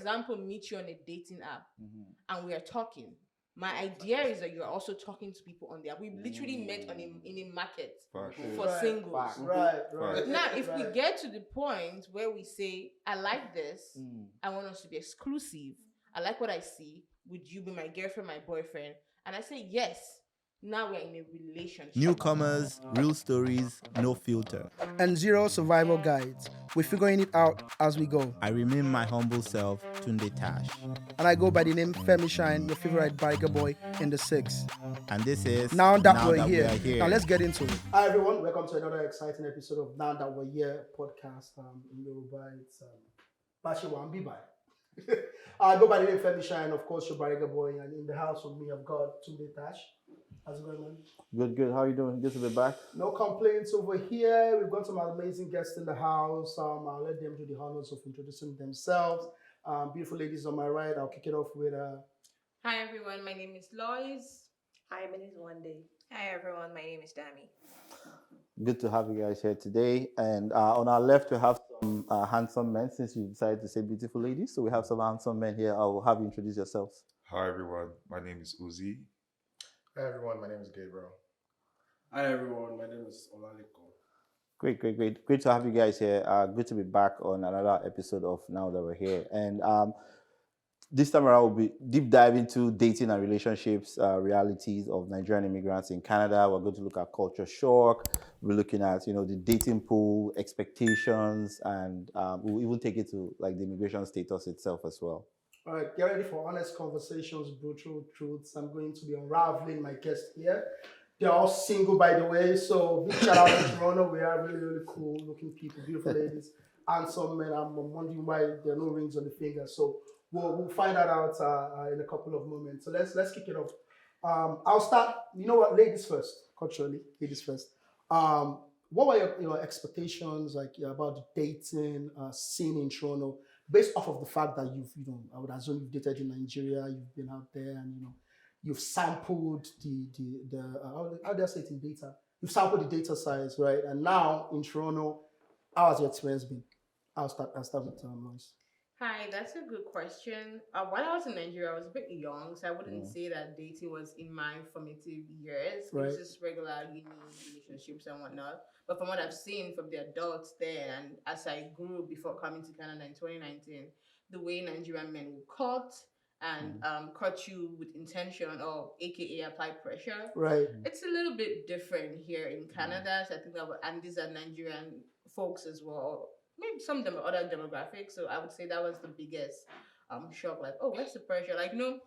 example, meet you on a dating app and we are talking. My idea is that you're also talking to people on the app. We literally met in a market for singles. Right. Now, if we get to the point where we say, I like this, I want us to be exclusive, I like what I see, would you be my girlfriend, my boyfriend? And I say yes. Now we're in a relationship. Newcomers, real stories, no filter. And zero survival guides. We're figuring it out as we go. I remain my humble self, TundeTASH. And I go by the name FemiShine, your favorite biker boy in the six. And this is Now that we're we here. are here. Now let's get into it. Hi everyone, welcome to another exciting episode of Now That We're Here podcast. In Yoruba, it's Bashiwa and Bibai. I go by the name FemiShine, of course, your biker boy, and in the house with me I've got TundeTASH. How's it going, man? Good. How are you doing? Good to be back. No complaints over here. We've got some amazing guests in the house. I'll let them do the honors of introducing themselves. Beautiful ladies on my right. I'll kick it off with. Hi everyone, my name is Lois. Hi, my name is Wande. Hi everyone, my name is Dami. Good to have you guys here today. And on our left, we have some handsome men, since you decided to say beautiful ladies. So we have some handsome men here. I will have you introduce yourselves. Hi everyone, my name is Uzi. Hi everyone, my name is Gabriel. Hi everyone, my name is Olaliko. Great to have you guys here. Good to be back on another episode of Now That We're Here. And this time around, we'll be deep dive into dating and relationships, realities of Nigerian immigrants in Canada. We're going to look at culture shock. We're looking at, the dating pool, expectations, and we'll even take it to like the immigration status itself as well. All right, get ready for honest conversations, brutal truths. I'm going to be unraveling my guests here. They're all single, by the way. So big shout out to Toronto. We are really, really cool looking people, beautiful ladies, handsome men. I'm wondering why there are no rings on the finger. So we'll find that out in a couple of moments. So let's kick it off. I'll start. You know what? Ladies first. Culturally, ladies first. What were your expectations about the dating scene in Toronto? Based off of the fact that I would assume you've dated in Nigeria, you've been out there, and you've sampled the how do I say it in data? You've sampled the data size, right? And now in Toronto, how has your experience been? I'll start with Lois. Hi, that's a good question. While I was in Nigeria, I was a bit young, so I wouldn't say that dating was in my formative years. It was just regular uni relationships and whatnot. But from what I've seen from the adults there, and as I grew before coming to Canada in 2019, the way Nigerian men will cut and cut you with intention, or AKA apply pressure. Right. It's a little bit different here in Canada. So I think and these are Nigerian folks as well. Maybe some other demographics. So I would say that was the biggest shock. Like, oh, what's the pressure? Like, when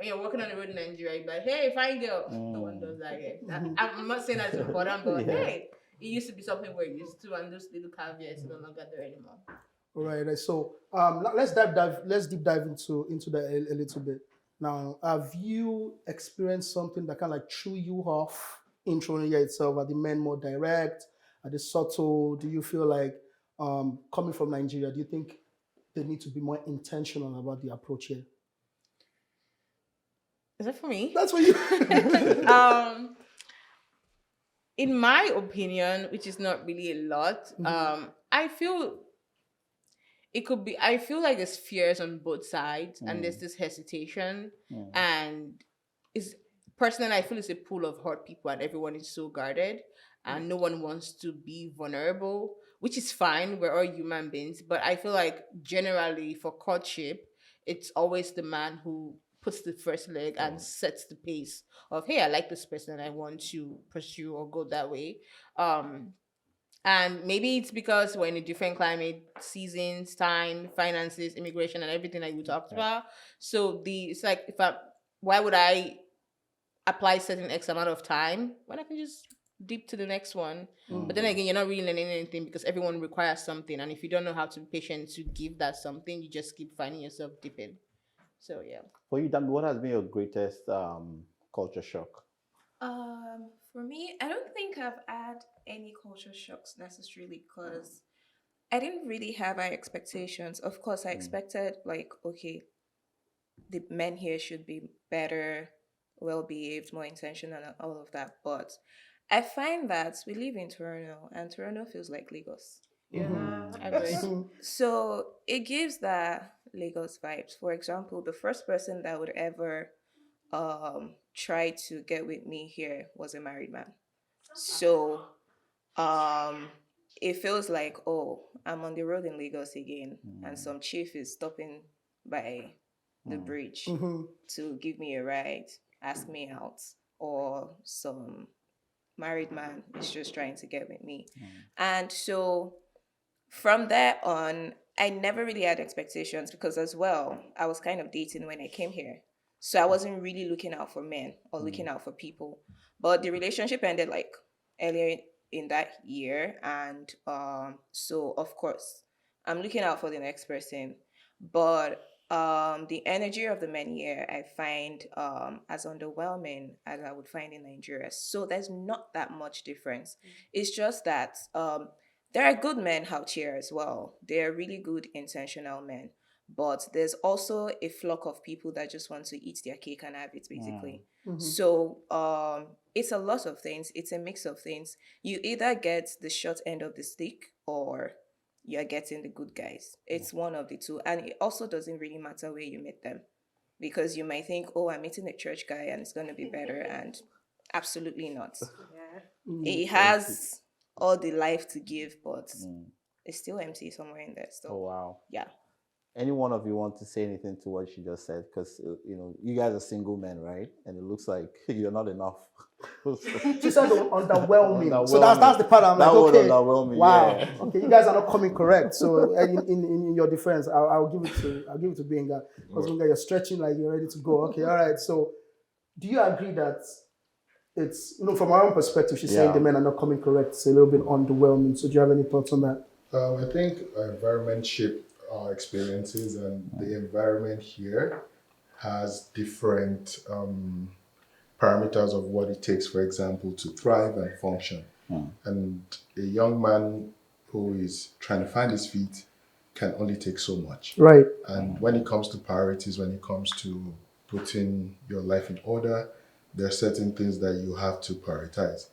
you're walking on the road in Nigeria, you're like, hey, fine girl. No one does that yet. I'm not saying that's important, but hey, it used to be something we're used to, and those little caveats are no longer there anymore. All right. So let's deep dive into that a little bit. Now, have you experienced something that kind of like threw you off in Toronto itself? Are the men more direct? Are they subtle? Do you feel like coming from Nigeria, do you think they need to be more intentional about the approach here? Is that for me? That's for you. In my opinion, which is not really a lot, I feel it could be. I feel like there's fears on both sides, and there's this hesitation, and personally, I feel it's a pool of hurt people, and everyone is so guarded, and no one wants to be vulnerable. Which is fine, we're all human beings, but I feel like generally for courtship, it's always the man who puts the first leg and sets the pace of, hey, I like this person and I want to pursue or go that way. And maybe it's because we're in a different climate, seasons, time, finances, immigration, and everything that we talked about. So it's like, why would I apply certain X amount of time when I can just deep to the next one? But then again, you're not really learning anything because everyone requires something, and if you don't know how to be patient to give that something, you just keep finding yourself dipping. So yeah. For you, Dan, what has been your greatest culture shock? For me, I don't think I've had any culture shocks necessarily because I didn't really have high expectations. Of course, I expected okay, the men here should be better, well-behaved, more intentional, and all of that, but I find that we live in Toronto, and Toronto feels like Lagos. Yeah, I agree. So it gives that Lagos vibes. For example, the first person that would ever try to get with me here was a married man. So um it feels like, oh, I'm on the road in Lagos again, and some chief is stopping by the bridge Mm-hmm. to give me a ride, ask me out, or some married man is just trying to get with me. And so from there on, I never really had expectations because, as well, I was kind of dating when I came here. So I wasn't really looking out for men or looking out for people. But the relationship ended like earlier in that year. And so, of course, I'm looking out for the next person. But the energy of the men here I find as underwhelming as I would find in Nigeria. So there's not that much difference. It's just that there are good men out here as well. They're really good, intentional men. But there's also a flock of people that just want to eat their cake and have it, basically. So it's a lot of things. It's a mix of things. You either get the short end of the stick or you're getting the good guys. It's one of the two. And it also doesn't really matter where you meet them. Because you might think, oh, I'm meeting a church guy and it's going to be better. And absolutely not. It has all the life to give, but it's still empty somewhere in there. So, Oh wow. yeah. Any one of you want to say anything to what she just said? Because you guys are single men, right? And it looks like you're not enough. She said underwhelming. So Underwhelming. that's the part I'm That like, word okay, underwhelming, wow, yeah. okay, you guys are not coming correct. So in your defense, I'll give it to Benga, because Benga, you're stretching like you're ready to go. Okay, all right. So do you agree that it's, from our own perspective, she's saying the men are not coming correct. It's a little bit underwhelming. So do you have any thoughts on that? I think our environment shape our experiences, and the environment here has different parameters of what it takes, for example, to thrive and function. And a young man who is trying to find his feet can only take so much. Right. And when it comes to priorities, when it comes to putting your life in order, there are certain things that you have to prioritize.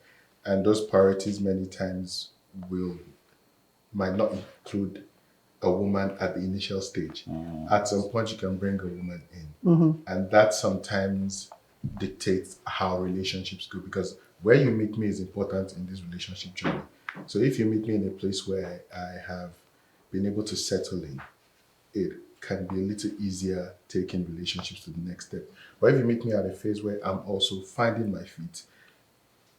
And those priorities many times might not include a woman at the initial stage. At some point, you can bring a woman in. And that sometimes dictates how relationships go, because where you meet me is important in this relationship journey. So if you meet me in a place where I have been able to settle in, it can be a little easier taking relationships to the next step. But if you meet me at a phase where I'm also finding my feet,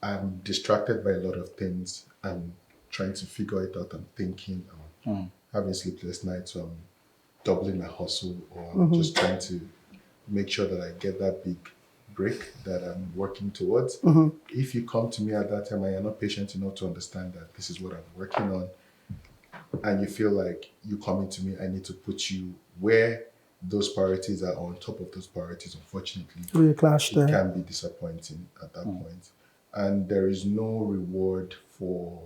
I'm distracted by a lot of things, I'm trying to figure it out, I'm thinking, I'm having sleepless nights, so I'm doubling my hustle, or I'm just trying to make sure that I get that big break that I'm working towards. If you come to me at that time and you're not patient enough to understand that this is what I'm working on, and you feel like you coming to me, I need to put you where those priorities are on top of those priorities, unfortunately, We clashed it there. can be disappointing at that point. And there is no reward for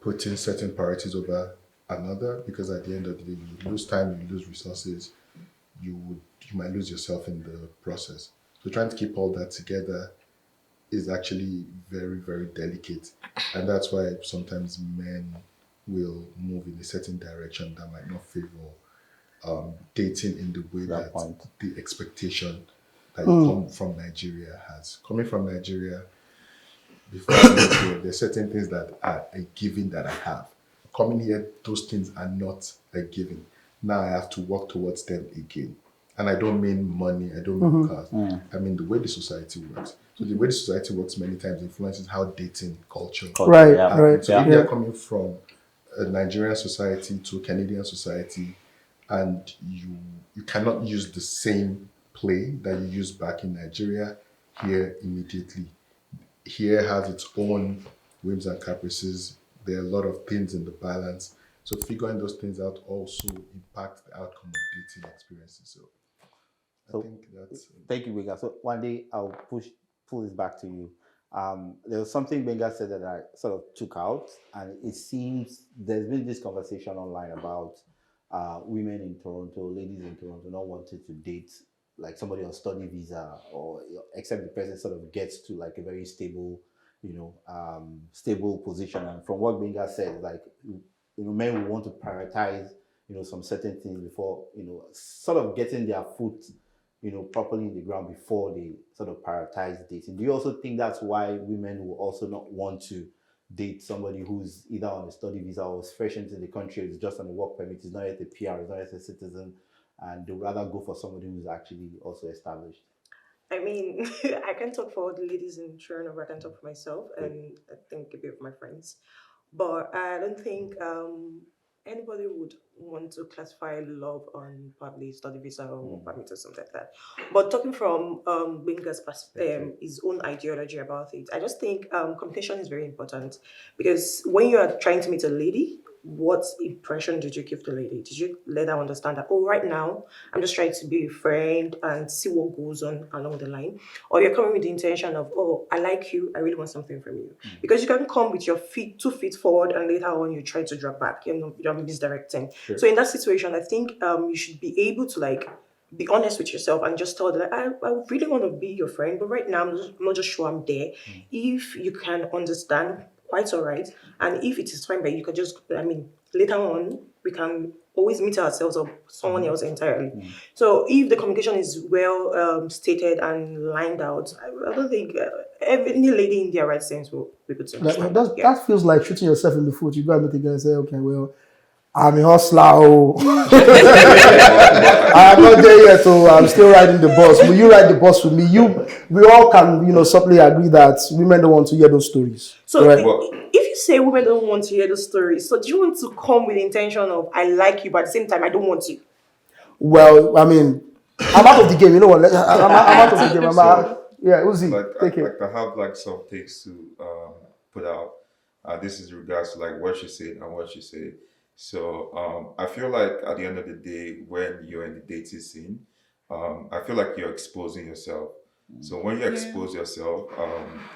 putting certain priorities over another, because at the end of the day, you lose time, you lose resources, you might lose yourself in the process. So trying to keep all that together is actually very, very delicate. And that's why sometimes men will move in a certain direction that might not favor dating in the way that the expectation that you come from Nigeria has. Coming from Nigeria, before I moved here, there's certain things that are a given that I have. Coming here, those things are not a given. Now I have to work towards them again. And I don't mean money, I don't mean cars. I mean the way the society works. So the way the society works many times influences how dating culture Right, yeah. right. so if you're coming from a Nigerian society to a Canadian society, and you cannot use the same play that you use back in Nigeria here immediately. Here has its own whims and caprices. There are a lot of things in the balance. So figuring those things out also impacts the outcome of dating experiences. So I think that's Thank you, Benga. So one day I'll pull this back to you. There was something Benga said that I sort of took out, and it seems there's been this conversation online about women in Toronto, ladies in Toronto, not wanting to date like somebody on study visa, or except the person sort of gets to like a very stable, stable position. And from what Benga said, like men will want to prioritize, some certain things before, sort of getting their foot, properly in the ground before they sort of prioritize dating. Do you also think that's why women will also not want to date somebody who's either on a study visa or is fresh into the country, is just on a work permit, is not yet a PR, is not yet a citizen, and they'd rather go for somebody who's actually also established? I mean, I can talk for all the ladies in Toronto, I can talk for myself, and I think a bit of my friends. But I don't think anybody would want to classify love on probably study visa or work permit or something like that. But talking from Binga's his own ideology about it, I just think communication is very important because when you are trying to meet a lady, what impression did you give the lady? Did you let her understand that, oh, right now I'm just trying to be a friend and see what goes on along the line? Or you're coming with the intention of, oh, I like you, I really want something from you. Because you can come with your feet 2 feet forward and later on you try to drop back, you're misdirecting. Sure. So in that situation, I think you should be able to be honest with yourself and just tell them, I really want to be your friend, but right now I'm not just sure I'm there. If you can understand, quite all right. And if it is fine, but you can just, later on, we can always meet ourselves or someone else entirely. So if the communication is well stated and lined out, I don't think any lady in their right sense will be able to understand. That feels like shooting yourself in the foot. You go and meet the guy and say, okay, well, I'm a hustler. Oh. I'm not there yet, so I'm still riding the bus. Will you ride the bus with me? We all can, subtly agree that women don't want to hear those stories. So right? if you say women don't want to hear those stories, so do you want to come with the intention of I like you, but at the same time I don't want you? Well, I'm out of the game. You know what? I'm out of the game. Yeah, Uzi, take it. I have some things to put out. This is in regards to what she said and what she said. So I feel like at the end of the day, when you're in the dating scene, I feel like you're exposing yourself. So when you expose yourself,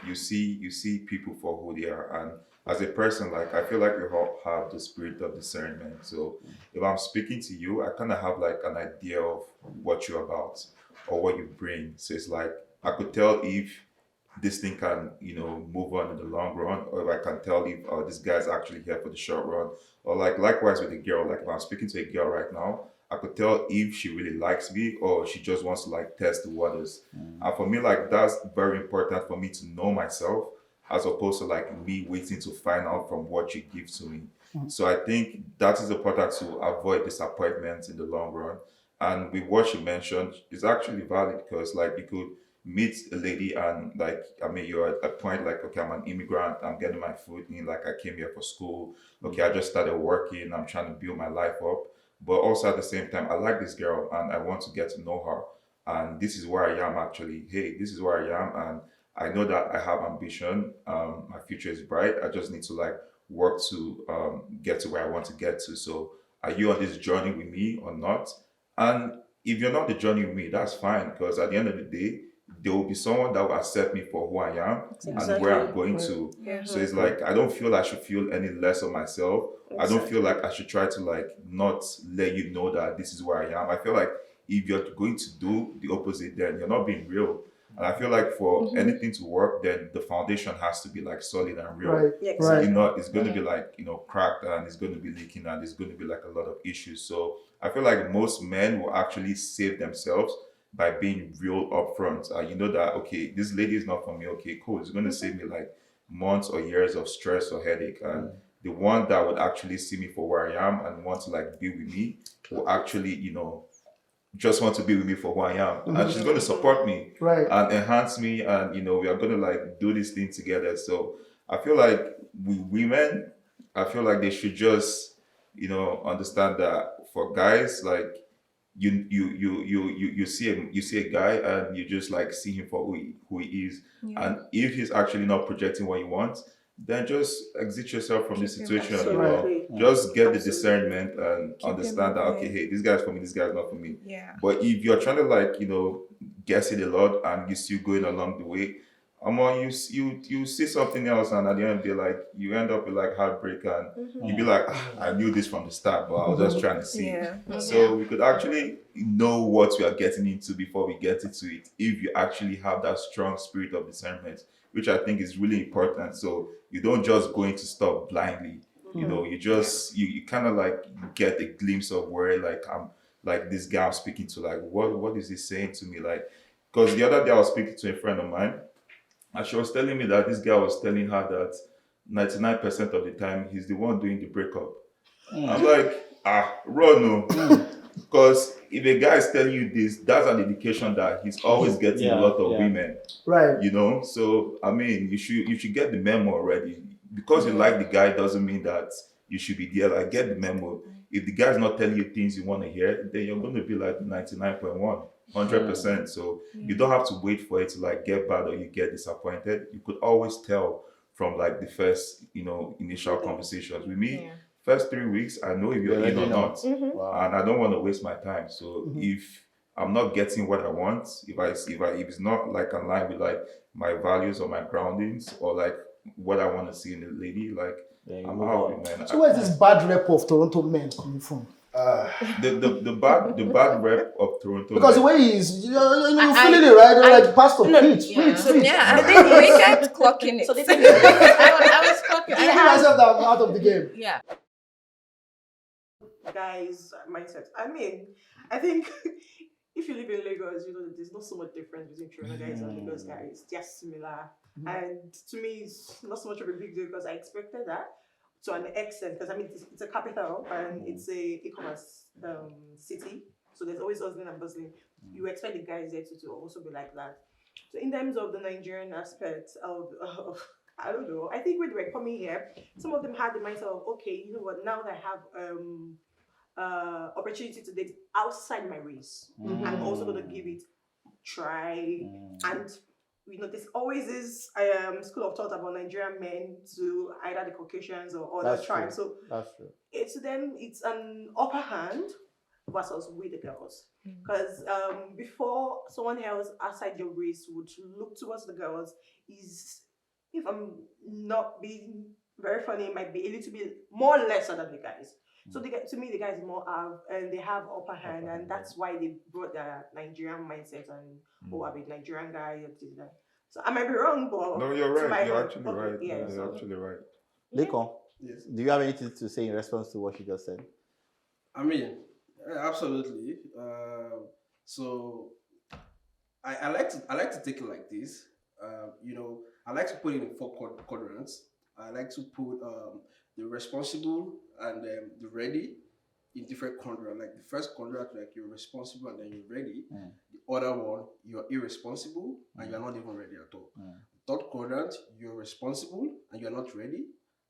you see people for who they are, and as a person, I feel like we all have the spirit of discernment. So if I'm speaking to you, I kind of have an idea of what you're about or what you bring. So it's I could tell if this thing can, move on in the long run, or if I can tell if this guy's actually here for the short run, or likewise with a girl. If I'm speaking to a girl right now, I could tell if she really likes me or she just wants to test the waters. And for me, that's very important for me to know myself, as opposed to me waiting to find out from what you give to me. So I think that is important to avoid disappointment in the long run. And with what you mentioned, it's actually valid because you could meet a lady and you're at a point okay, I'm an immigrant, I'm getting my foot in, I came here for school, okay, I just started working, I'm trying to build my life up, but also at the same time I like this girl and I want to get to know her, and this is where I am actually. Hey, this is where I am, and I know that I have ambition, my future is bright, I just need to work to get to where I want to get to. So are you on this journey with me or not? And if you're not the journey with me, that's fine, because at the end of the day, there will be someone that will accept me for who I am and where I'm going to. So it's I don't feel I should feel any less of myself. I don't feel like I should try to not let you know that this is where I am. I feel like if you're going to do the opposite, then you're not being real. And I feel like for anything to work, then the foundation has to be solid and real. Right. Right. It's going to be cracked, and it's going to be leaking, and there's going to be a lot of issues. So I feel like most men will actually save themselves by being real upfront. You know that, okay, this lady is not for me. Okay, cool. It's going to save me months or years of stress or headache. And the one that would actually see me for where I am and want to be with me will actually, just want to be with me for who I am. And she's going to support me and enhance me. And, we are going to do this thing together. So I feel like we women, I feel like they should just, understand that for guys, you see a guy and you just see him for who he is, and if he's actually not projecting what you want, then just exit yourself from the situation. Just get the discernment and understand that, okay, hey, this guy's for me, this guy's not for me. But if you're trying to guess it a lot and you're still going along the way, you see something else, and at the end of the day, you end up with heartbreak, and you be I knew this from the start, but I was just trying to see. So we could actually know what we are getting into before we get into it, if you actually have that strong spirit of discernment, which I think is really important. So you don't just go into stuff blindly. You know, you kind of like get a glimpse of where like I'm like this guy I'm speaking to, like what is he saying to me, like because the other day I was speaking to a friend of mine and she was telling me that this guy was telling her that 99% of the time he's the one doing the breakup. I'm like, run no. Because if a guy is telling you this, that's an indication that he's always getting a lot of women. Right. You know? So I mean you should get the memo already. Because you like the guy doesn't mean that you should be there. Like get the memo. If the guy's not telling you things you want to hear, then you're gonna be like 99.1, 100%. So you don't have to wait for it to like get bad or you get disappointed. You could always tell from like the first, initial conversations. With me, first 3 weeks, I know if you're in or not. Wow. And I don't want to waste my time. So if I'm not getting what I want, if it's not like aligned with like my values or my groundings or like what I want to see in a lady, like I'm out, man. So where's this bad rep of Toronto men coming from? The bad rep of Toronto. Because the way he is, you're feeling it, right? They're like, Pastor, preach. Yeah, I think we kept clocking it. So I was clocking. I give myself that I'm out of the game. Yeah. Guys' mindset. I mean, I think if you live in Lagos, there's not so much difference between Toronto guys and Lagos guys. They're similar. And to me, it's not so much of a big deal because I expected that to an extent. Because I mean, it's a capital and it's a e-commerce city. So there's always hustling and bustling. You expect the guys there to also be like that. So in terms of the Nigerian aspect of I don't know. I think when they were coming here, some of them had the mindset of, okay, you know what, now that I have opportunity to date outside my race, I'm also going to give it a try. And there's always this school of thought about Nigerian men to either the Caucasians or other tribes. So That's true. to them, it's an upper hand versus with the girls. Because before someone else outside your race would look towards the girls, if I'm not being very funny, it might be a little bit more lesser than the guys. So to me, the guys more have, and they have upper hand, and that's why they brought the Nigerian mindset and I'm a Nigerian guy. So I might be wrong, but no, you're right. You're actually right. Yeah, you're actually right. Lekon, Yes. do you have anything to say in response to what she just said? I mean, absolutely. So I like to take it like this. I like to put it in 4 quadrants. I like to put the responsible and the ready in different quadrants. Like the first quadrant, like you're responsible and then you're ready. The other one, you're irresponsible and you're not even ready at all. Third quadrant, you're responsible and you're not ready.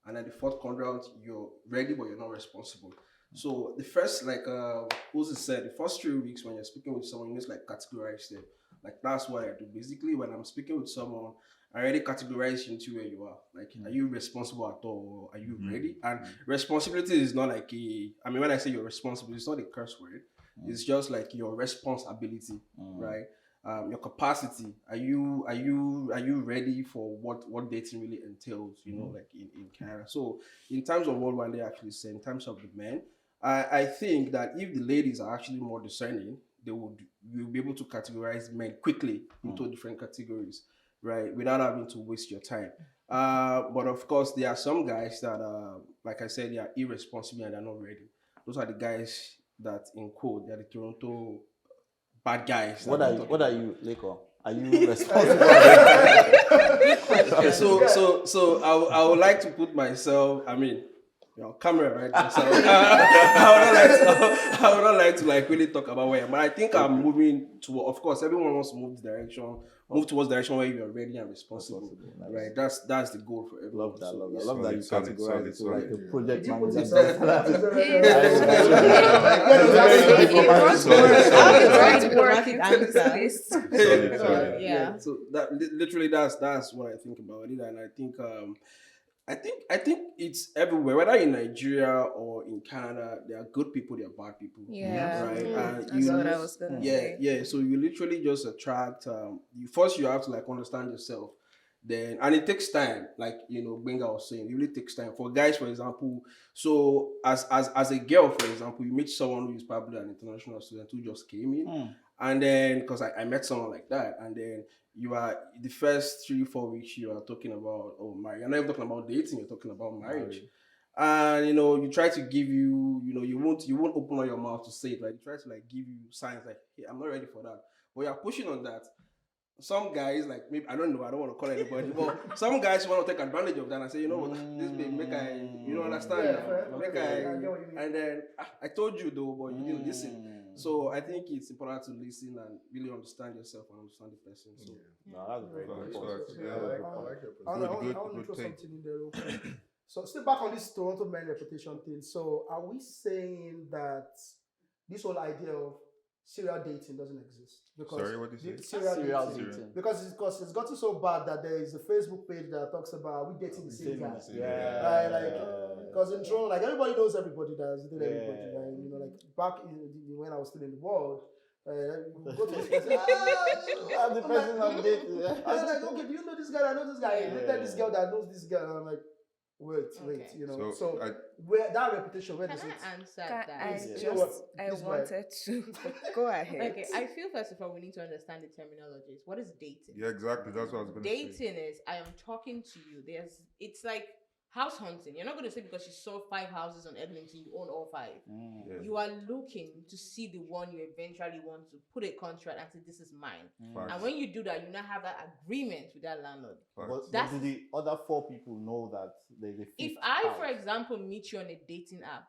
And then the fourth quadrant, you're ready but you're not responsible. So the first, like Uzi said, the first 3 weeks when you're speaking with someone, you just like categorize them. Like that's what I do. Basically, when I'm speaking with someone, I already categorize you into where you are. Like, are you responsible at all? Or are you ready? And responsibility is not like when I say you're responsible, it's not a curse word. It's just like your responsibility, right? Your capacity. Are you ready for what dating really entails? Like in Canada. So in terms of what they actually say, in terms of the men, I think that if the ladies are actually more discerning, you'll be able to categorize men quickly into different categories, right? Without having to waste your time. But of course, there are some guys that, like I said, they are irresponsible and they're not ready. Those are the guys that, in quote, they're the Toronto bad guys. What are you, Lekon? Are you responsible? So I would like to put myself, camera right now. So I would not like to like really talk about where, but I think I'm moving to. Of course, everyone wants to move towards direction where you are ready and responsible. Nice. Right? That's the goal for everyone. Love that. So, I love that you categorize it to like a project manager. Yeah. So that literally that's what I think about it, and I think it's everywhere, whether in Nigeria or in Canada, there are good people, there are bad people. Yeah, right. That's what I was gonna say. Yeah. So you literally just attract. You have to like understand yourself. Then and it takes time, like Benga was saying, it really takes time. For guys, for example, so as a girl, for example, you meet someone who is probably an international student who just came in, and then because I met someone like that, and then you are the first 3-4 weeks you are talking about marriage. You're not even talking about dating, you're talking about marriage. and you try to give you won't open up your mouth to say it, right? You try to like give you signs like, hey, I'm not ready for that, but you're pushing on that. Some guys, like, maybe, I don't know, I don't want to call anybody, but some guys want to take advantage of that and say, you know what, this babe, make I, understand Yeah, now, fair. make Okay. I, I get what you mean. and then I told you though, but you didn't listen. So I think it's important to listen and really understand yourself and understand the person. So No, that's a very good Facts, point. facts. Yeah, Yeah. I I like your I perspective. want Good, to good throw take. something in there real quick. So still back on this Toronto men reputation thing. So are we saying that this whole idea of serial dating doesn't exist? Because Sorry, what did you say? Serial dating. dating. Because it's gotten so bad that there is a Facebook page that talks about we dating the same guy. Yeah. Right, like, because in Toronto, like everybody knows everybody that's dating everybody, Yeah. right? Like back when I was still in the world, you go to this person, The person I'm dating. I'm like, okay, do you know this guy? I know this guy. Yeah. You dated this girl that knows this girl. And I'm like, wait, Okay. So I- where that reputation, where Can does it? I answer Can that? I Please, just, what? I Please, wanted to go ahead. Okay, I feel first of all we need to understand the terminologies. What is dating? Yeah, exactly. That's what I was going to say. Dating is I am talking to you. It's like house hunting. You're not going to say because you saw 5 houses on Edmonton, you own all 5. Yeah. You are looking to see the one you eventually want to put a contract and say this is mine. Facts. And when you do that, you now have that agreement with that landlord. Facts. But That's- do the other 4 people know that they fit If I, house? for example, meet you on a dating app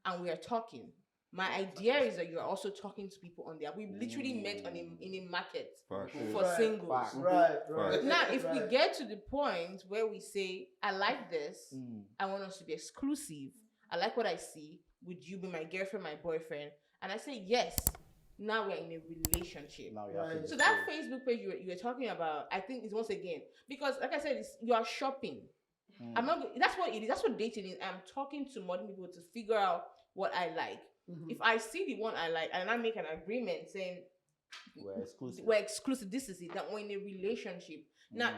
and we are talking, my idea is that you're also talking to people on the app. We literally met in a market Facts. for Right. singles. Facts. Right. Now, if right. we get to the point where we say, I like this, I want us to be exclusive, I like what I see, would you be my girlfriend, my boyfriend? And I say, yes, now we're in a relationship. Now you have to Right. So that Facebook page you were talking about, I think is once again, because like I said, you are shopping. I'm not, that's what it is. That's what dating is. I'm talking to modern people to figure out what I like. If I see the one I like and I make an agreement saying, we're exclusive. we're exclusive, this is it, that we're in a relationship. Now,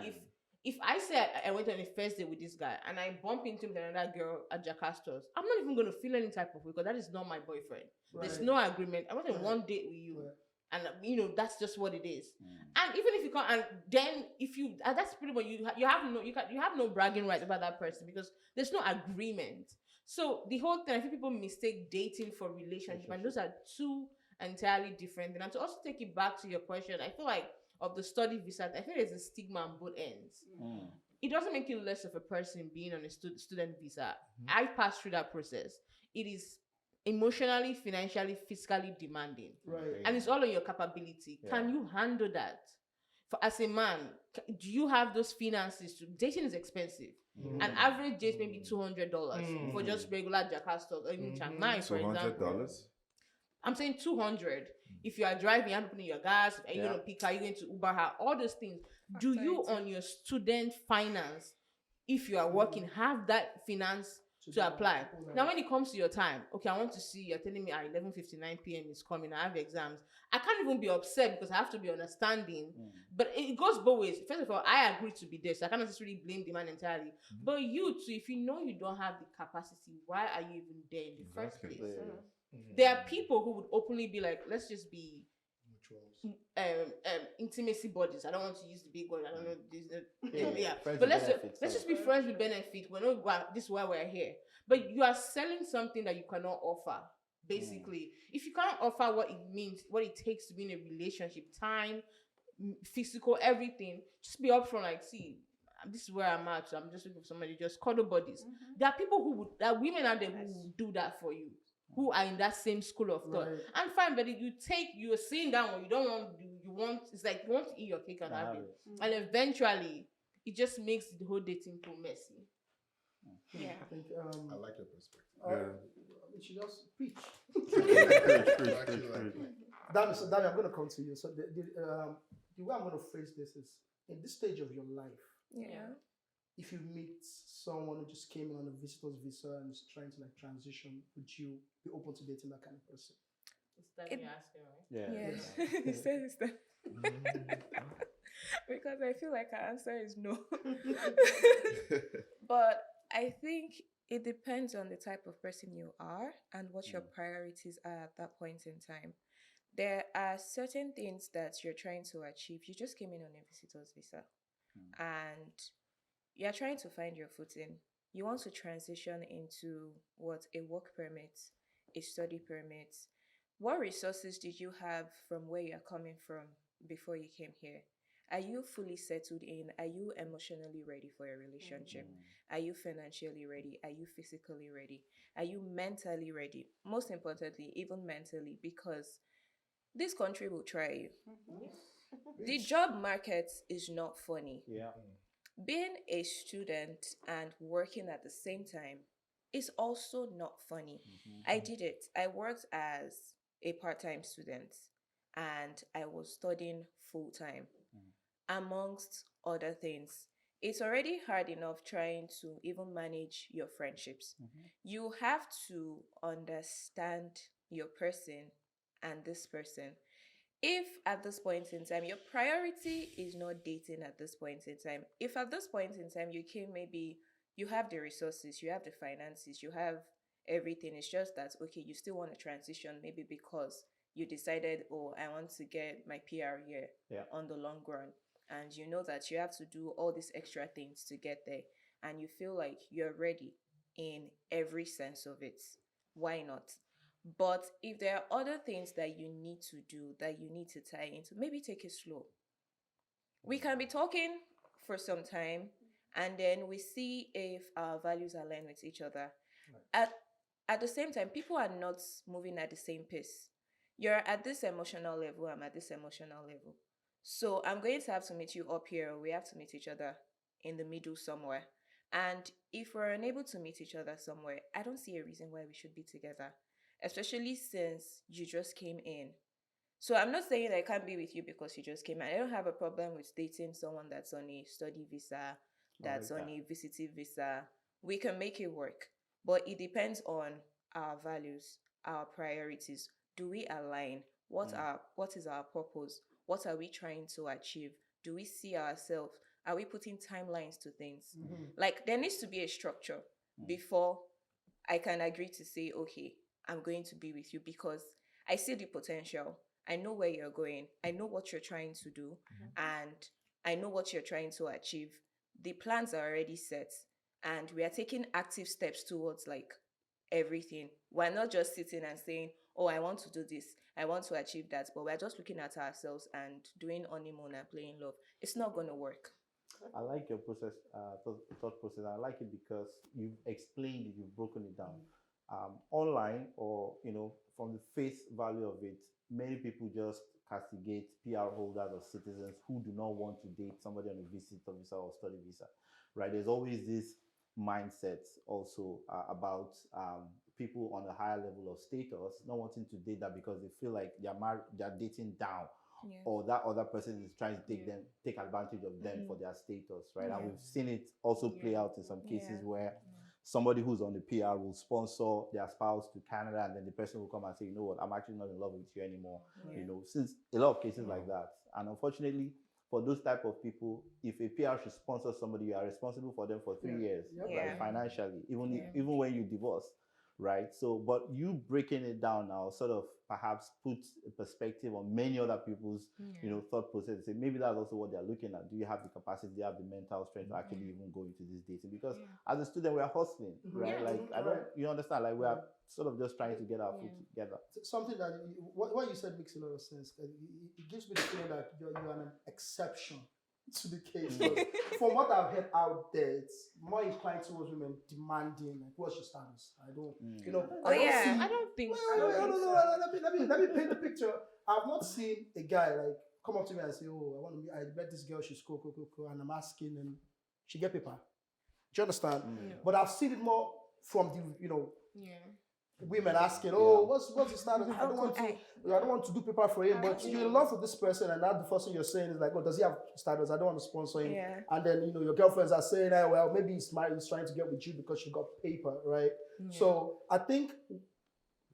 if I say I went on a first date with this guy and I bump into him with another girl at Jakarta's, I'm not even going to feel any type of way because that is not my boyfriend. There's no agreement. I went on one date with you. Right. And that's just what it is. And even if you can't, and then if you, that's pretty much you have no bragging right about that person because there's no agreement. So the whole thing, I think people mistake dating for relationship, and those are two entirely different things. And to also take it back to your question, I feel like of the study visa, I think there's a stigma on both ends. It doesn't make you less of a person being on a student visa. I passed through that process. It is emotionally, financially, physically demanding. Right. And it's all on your capability. Can you handle that? As a man, do you have those finances to dating is expensive. An average date maybe $200 for just regular Jakarta or even Chiang Mai, for example. $200? I'm saying 200. If you are driving, you have to put in your gas, are you going to pick her, are you going to Uber her, all those things. Do you on your student finance, if you are working, have that finance to apply? Now, when it comes to your time, okay, I want to see, you're telling me at 11:59 p.m. is coming, I have exams. I can't even be upset because I have to be understanding. But it goes both ways. First of all, I agree to be there, so I can't necessarily blame the man entirely. But you too, if you know you don't have the capacity, why are you even there in the first place? There are people who would openly be like, let's just be intimacy bodies. I don't want to use the big word. I don't know this. Friends But with let's benefits, just be friends with benefit. We're not. This is why we're here. But you are selling something that you cannot offer. Basically, if you can't offer what it means, what it takes to be in a relationship, time, physical, everything, just be upfront. Like, see, this is where I'm at. So I'm just looking for somebody just cuddle buddies. There are people there are women out there who will do that for you, who are in that same school of thought. Right. And fine, but you're seeing that one, you don't want to do, it's like you want to eat your cake and have it. And eventually, it just makes the whole dating pool messy. Yeah. I think I like your perspective. we should just preach. I actually like it. Dami, I'm going to come to you. So the way I'm going to phrase this is, in this stage of your life, Yeah. if you meet someone who just came in on a visitor's visa and is trying to like transition, would you be open to dating that kind of person? It's that you're asking, right? Yeah. He says that. Because I feel like our answer is no. But I think it depends on the type of person you are and what your priorities are at that point in time. There are certain things that you're trying to achieve. You just came in on a visitor's visa and you're trying to find your footing. you want to transition into what, a work permit, a study permit. What resources did you have from where you're coming from before you came here? Are you fully settled in? Are you emotionally ready for a relationship? Are you financially ready? Are you physically ready? Are you mentally ready? Most importantly, even mentally, because this country will try you. The job market is not funny. Yeah. Being a student and working at the same time is also not funny. I did it. I worked as a part time student and I was studying full time, amongst other things. It's already hard enough trying to even manage your friendships. You have to understand your person and this person. If at this point in time your priority is not dating at this point in time, if at this point in time you came, maybe you have the resources, you have the finances, you have everything, it's just that okay, you still want to transition, maybe because you decided, oh, I want to get my PR here Yeah. on the long run, and you know that you have to do all these extra things to get there, and you feel like you're ready in every sense of it, why not? But if there are other things that you need to do, that you need to tie into, maybe take it slow. We can be talking for some time and then we see if our values align with each other. At at the same time, people are not moving at the same pace. You're at this emotional level, I'm at this emotional level. So I'm going to have to meet you up here, or we have to meet each other in the middle somewhere. And if we're unable to meet each other somewhere, I don't see a reason why we should be together, especially since you just came in. So I'm not saying that I can't be with you because you just came in. I don't have a problem with dating someone that's on a study visa, that's on a visiting visa. We can make it work. But it depends on our values, our priorities. Do we align? What is our purpose? What are we trying to achieve? Do we see ourselves? Are we putting timelines to things? Like there needs to be a structure before I can agree to say, okay, I'm going to be with you because I see the potential. I know where you're going. I know what you're trying to do. And I know what you're trying to achieve. The plans are already set. And we are taking active steps towards like everything. We're not just sitting and saying, oh, I want to do this. I want to achieve that. But we're just looking at ourselves and doing honeymoon and playing love. It's not going to work. I like your process, thought process. I like it because you've explained it, you've broken it down. Online, or from the face value of it, many people just castigate PR holders or citizens who do not want to date somebody on a visitor visa or study visa, right? There's always this mindset also about people on a higher level of status not wanting to date that because they feel like they're dating down, Yeah. or that other person is trying to take advantage of them for their status, right? And we've seen it also play out in some cases where somebody who's on the PR will sponsor their spouse to Canada, and then the person will come and say, you know what, I'm actually not in love with you anymore. Since a lot of cases like that. And unfortunately, for those type of people, if a PR should sponsor somebody, you are responsible for them for 3 years, right? Financially, even when you divorce, right? So, but you breaking it down now sort of perhaps puts a perspective on many other people's, thought process. Say maybe that's also what they're looking at. Do you have the capacity? Do you have the mental strength to actually even go into this dating? Because as a student, we are hustling, right? Like I don't, you understand? Like we are sort of just trying to get our foot together. Something that what you said makes a lot of sense. It gives me the feeling that you're an exception to the case. From what I've heard out there, it's more inclined towards women demanding, like, what's your status? I don't, I don't see. I don't think No. Let me paint the picture. I've not seen a guy like come up to me and say, "Oh, I met this girl. She's cool, and I'm asking, and she get paper." Do you understand? But I've seen it more from the women asking, "Oh, what's the status? I don't want to do paper for him, but you're in love with this person, and now the first thing you're saying is like, oh, does he have status? I don't want to sponsor him." And then your girlfriends are saying, "Hey, well, maybe he's married, he's trying to get with you because you got paper, right?" So I think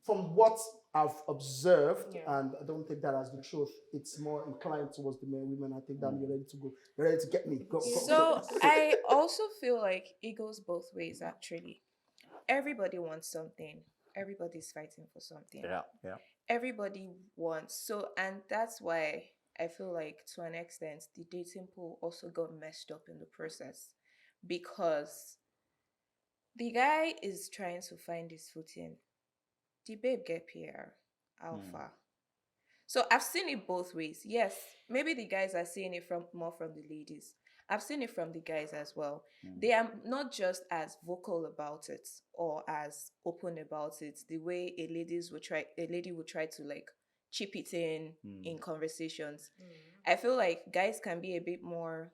from what I've observed, and I don't take that as the truth, it's more inclined towards the men. Women, I think that you're ready to go. You're ready to get me. Go. So I also feel like it goes both ways actually. Everybody wants something. Everybody's fighting for something. Yeah. Everybody wants, and that's why I feel like to an extent the dating pool also got messed up in the process, because The guy is trying to find his footing. The babe get PR, alpha. So I've seen it both ways. Yes, maybe the guys are seeing it from more from the ladies. I've seen it from the guys as well. They are not just as vocal about it or as open about it the way a lady would try to like chip it in conversations. I feel like guys can be a bit more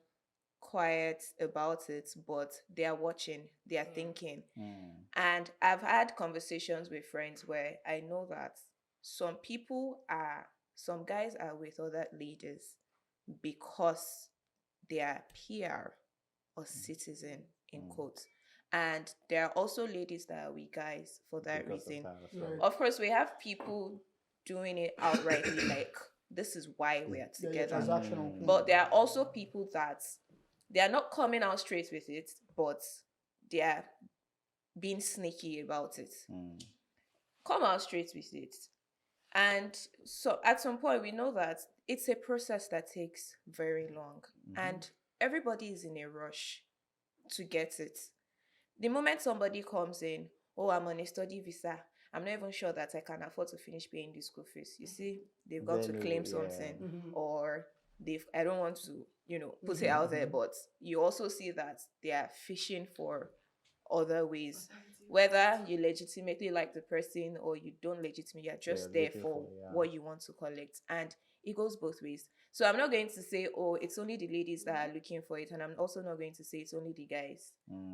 quiet about it, but they are watching, they are thinking. And I've had conversations with friends where I know that some guys are with other ladies because they are PR or citizen in quotes. And there are also ladies that are with guys for that Because of reason. that as well. Of course, we have people doing it outrightly, like this is why we are Yeah, together. transactional. But there are also people that they are not coming out straight with it, but they are being sneaky about it. Come out straight with it. And so at some point, we know that it's a process that takes very long. And everybody is in a rush to get it. The moment somebody comes in, oh, I'm on a study visa, I'm not even sure that I can afford to finish paying the school fees. You see, they've got to Then claim yeah. something, or I don't want to, put it out there, but you also see that they are fishing for other ways. Whether you legitimately like the person or you don't legitimately, you're just there looking for for, what you want to collect. And it goes both ways. So I'm not going to say, oh, it's only the ladies that are looking for it. And I'm also not going to say it's only the guys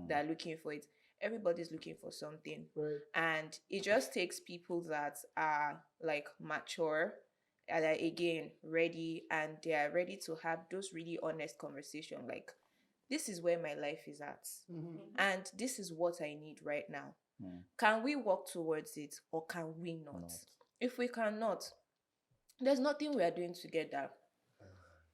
that are looking for it. Everybody's looking for something. Right. And it just takes people that are like mature, and are again ready, and they are ready to have those really honest conversations. Like, this is where my life is at. And this is what I need right now. Can we work towards it or can we not? If we cannot, there's nothing we are doing together.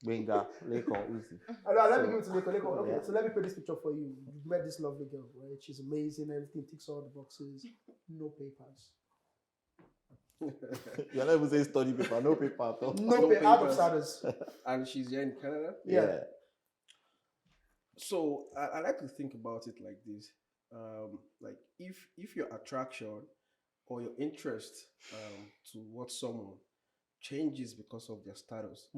Benga, Leko, easy. Let me give it to Leko. Okay, so let me paint this picture for you. You've met this lovely girl, right? She's amazing. Everything ticks all the boxes. No papers. You're not even saying study paper, no paper at all. No paper. Out of status. And she's here in Canada. Yeah. So I like to think about it like this. Like if your attraction or your interest towards someone changes because of their status,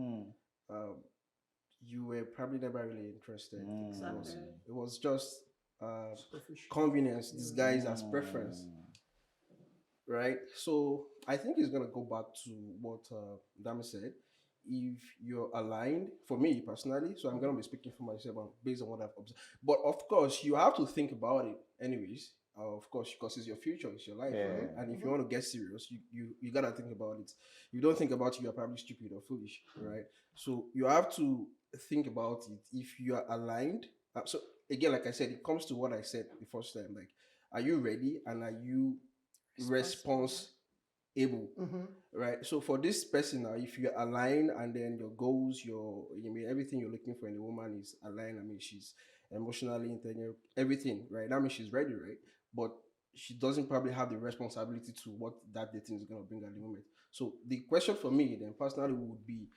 you were probably never really interested. It was just convenience disguised as preference. Right? So I think it's going to go back to what Dami said. If you're aligned, for me personally, so I'm going to be speaking for myself based on what I've observed. But of course, you have to think about it anyways. Of course, because it's your future, it's your life, right? And if you want to get serious, you got to think about it. If you don't think about it, you're probably stupid or foolish, right? So you have to think about it. If you are aligned, so again, like I said, it comes to what I said the first time. Like, are you ready and are you response able, right? So for this person now, if you're aligned and then your goals, everything you're looking for in a woman is aligned. I mean, she's emotionally intelligent, everything, right? That means she's ready, right? But she doesn't probably have the responsibility to what that dating is going to bring at the moment. So the question for me then personally would be,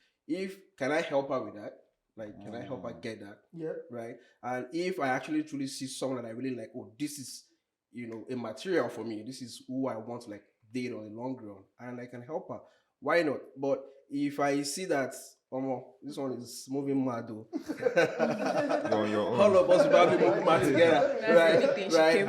can I help her with that? Like, can I help her get that? Yeah. Right? And if I actually truly see someone that I really like, oh, this is a material for me. This is who I want to like date on the long run, and I can help her. Why not? But if I see that, this one is moving mad, though. All of us will probably move mad together, right?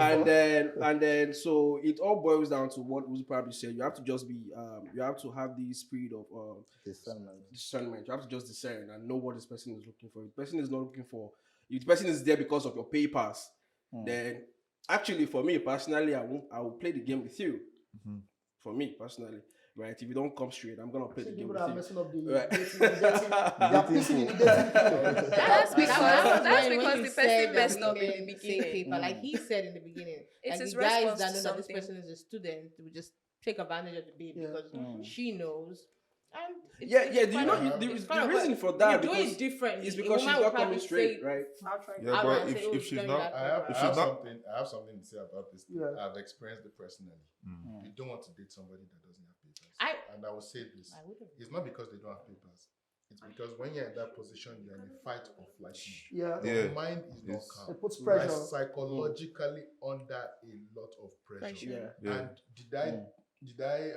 And then, so it all boils down to what Uzi probably said. You have to just be, you have to have the spirit of discernment. You have to just discern and know what this person is looking for. If the person is not looking for, if the person is there because of your papers, then actually, for me personally, I will play the game with you. For me personally, right? If you don't come straight, I'm gonna play the game with you. Messing up the Right. That's because the person messed up in the Say beginning. paper, like he said in the beginning. It's Like his the guys response that to know that this something. person is a student will just take advantage of the baby because she knows. And Do you know the reason for that? You do it differently. It's because she's not coming straight, right? Yeah, but if she's not, I if have she's not, something to say about this. I've experienced it personally. You don't want to date somebody that doesn't have papers. And I will say this: it's not because they don't have papers; It's because when you're in that position, you're in a fight or flight mode. Yeah. Your Yeah. mind is not It's- calm. It puts You are pressure. psychologically under a lot of pressure. Yeah. Yeah.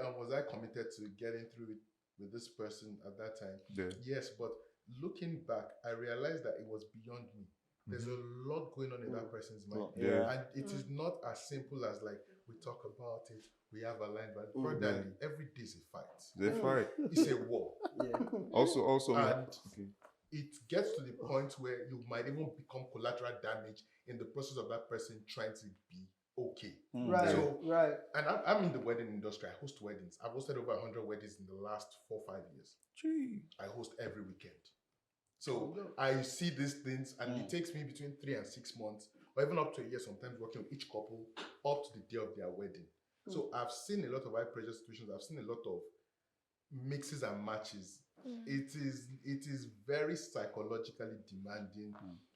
And was I committed to getting through it with this person at that time? Yeah. Yes, but looking back, I realized that it was beyond me. There's a lot going on in that person's mind. Yeah. And it is not as simple as like we talk about it, we have a line, but brotherly, every day is a fight. They fight. It's a war. Yeah. Also, And okay. it gets to the point where you might even become collateral damage in the process of that person trying to be okay. Right. So, Right. and I'm in the wedding industry. I host weddings. I've hosted over 100 weddings in the last 4-5 years. Gee. I host every weekend. So I see these things, and it takes me between 3 and 6 months, or even up to a year sometimes, working with each couple up to the day of their wedding. So I've seen a lot of high pressure situations. I've seen a lot of mixes and matches. It is very psychologically demanding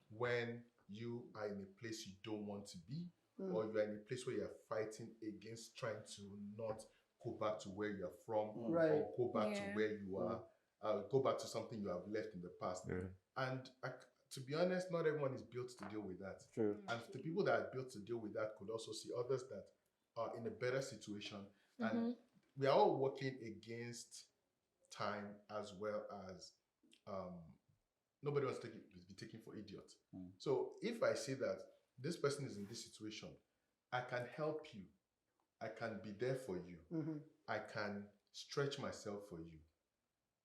when you are in a place you don't want to be, or you are in a place where you're fighting against trying to not go back to where you're from, or go back to where you are, go back to something you have left in the past. Yeah. And to be honest, not everyone is built to deal with that. True. And the people that are built to deal with that could also see others that are in a better situation. And we are all working against time, as well as nobody wants to be taken for idiot. So if I say that this person is in this situation, I can help you. I can be there for you. I can stretch myself for you.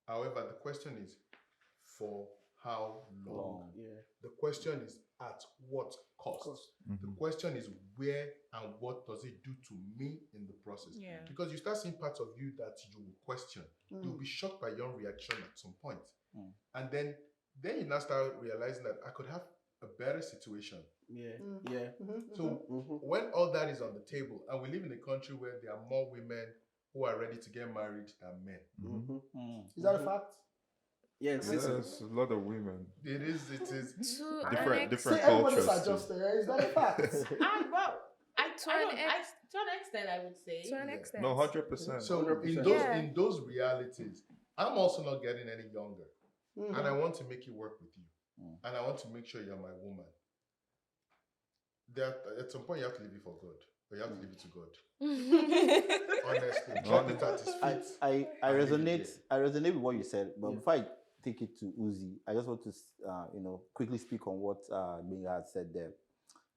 However, the question is, for how long? Yeah. The question is, at what cost? The question is, where and what does it do to me in the process? Yeah. Because you start seeing parts of you that you will question. You'll be shocked by your own reaction at some point. And then you now start realizing that I could have a better situation. Yeah. Yeah. So when all that is on the table, and we live in a country where there are more women who are ready to get married than men. Is that a fact? Yes. Yes, a lot of women. It is. Different Say everybody's cultures. too. adjusted. Is that a fact? Well, To an extent, I would say. To an extent. No, 100%. So 100%. in those realities, I'm also not getting any younger. And I want to make it work with you. And I want to make sure you're my woman. At some point, you have to leave it for God. But you have to leave it to God. Honestly. Drop it at his feet. I resonate with what you said, but before I take it to Uzi, I just want to quickly speak on what Benga had said there.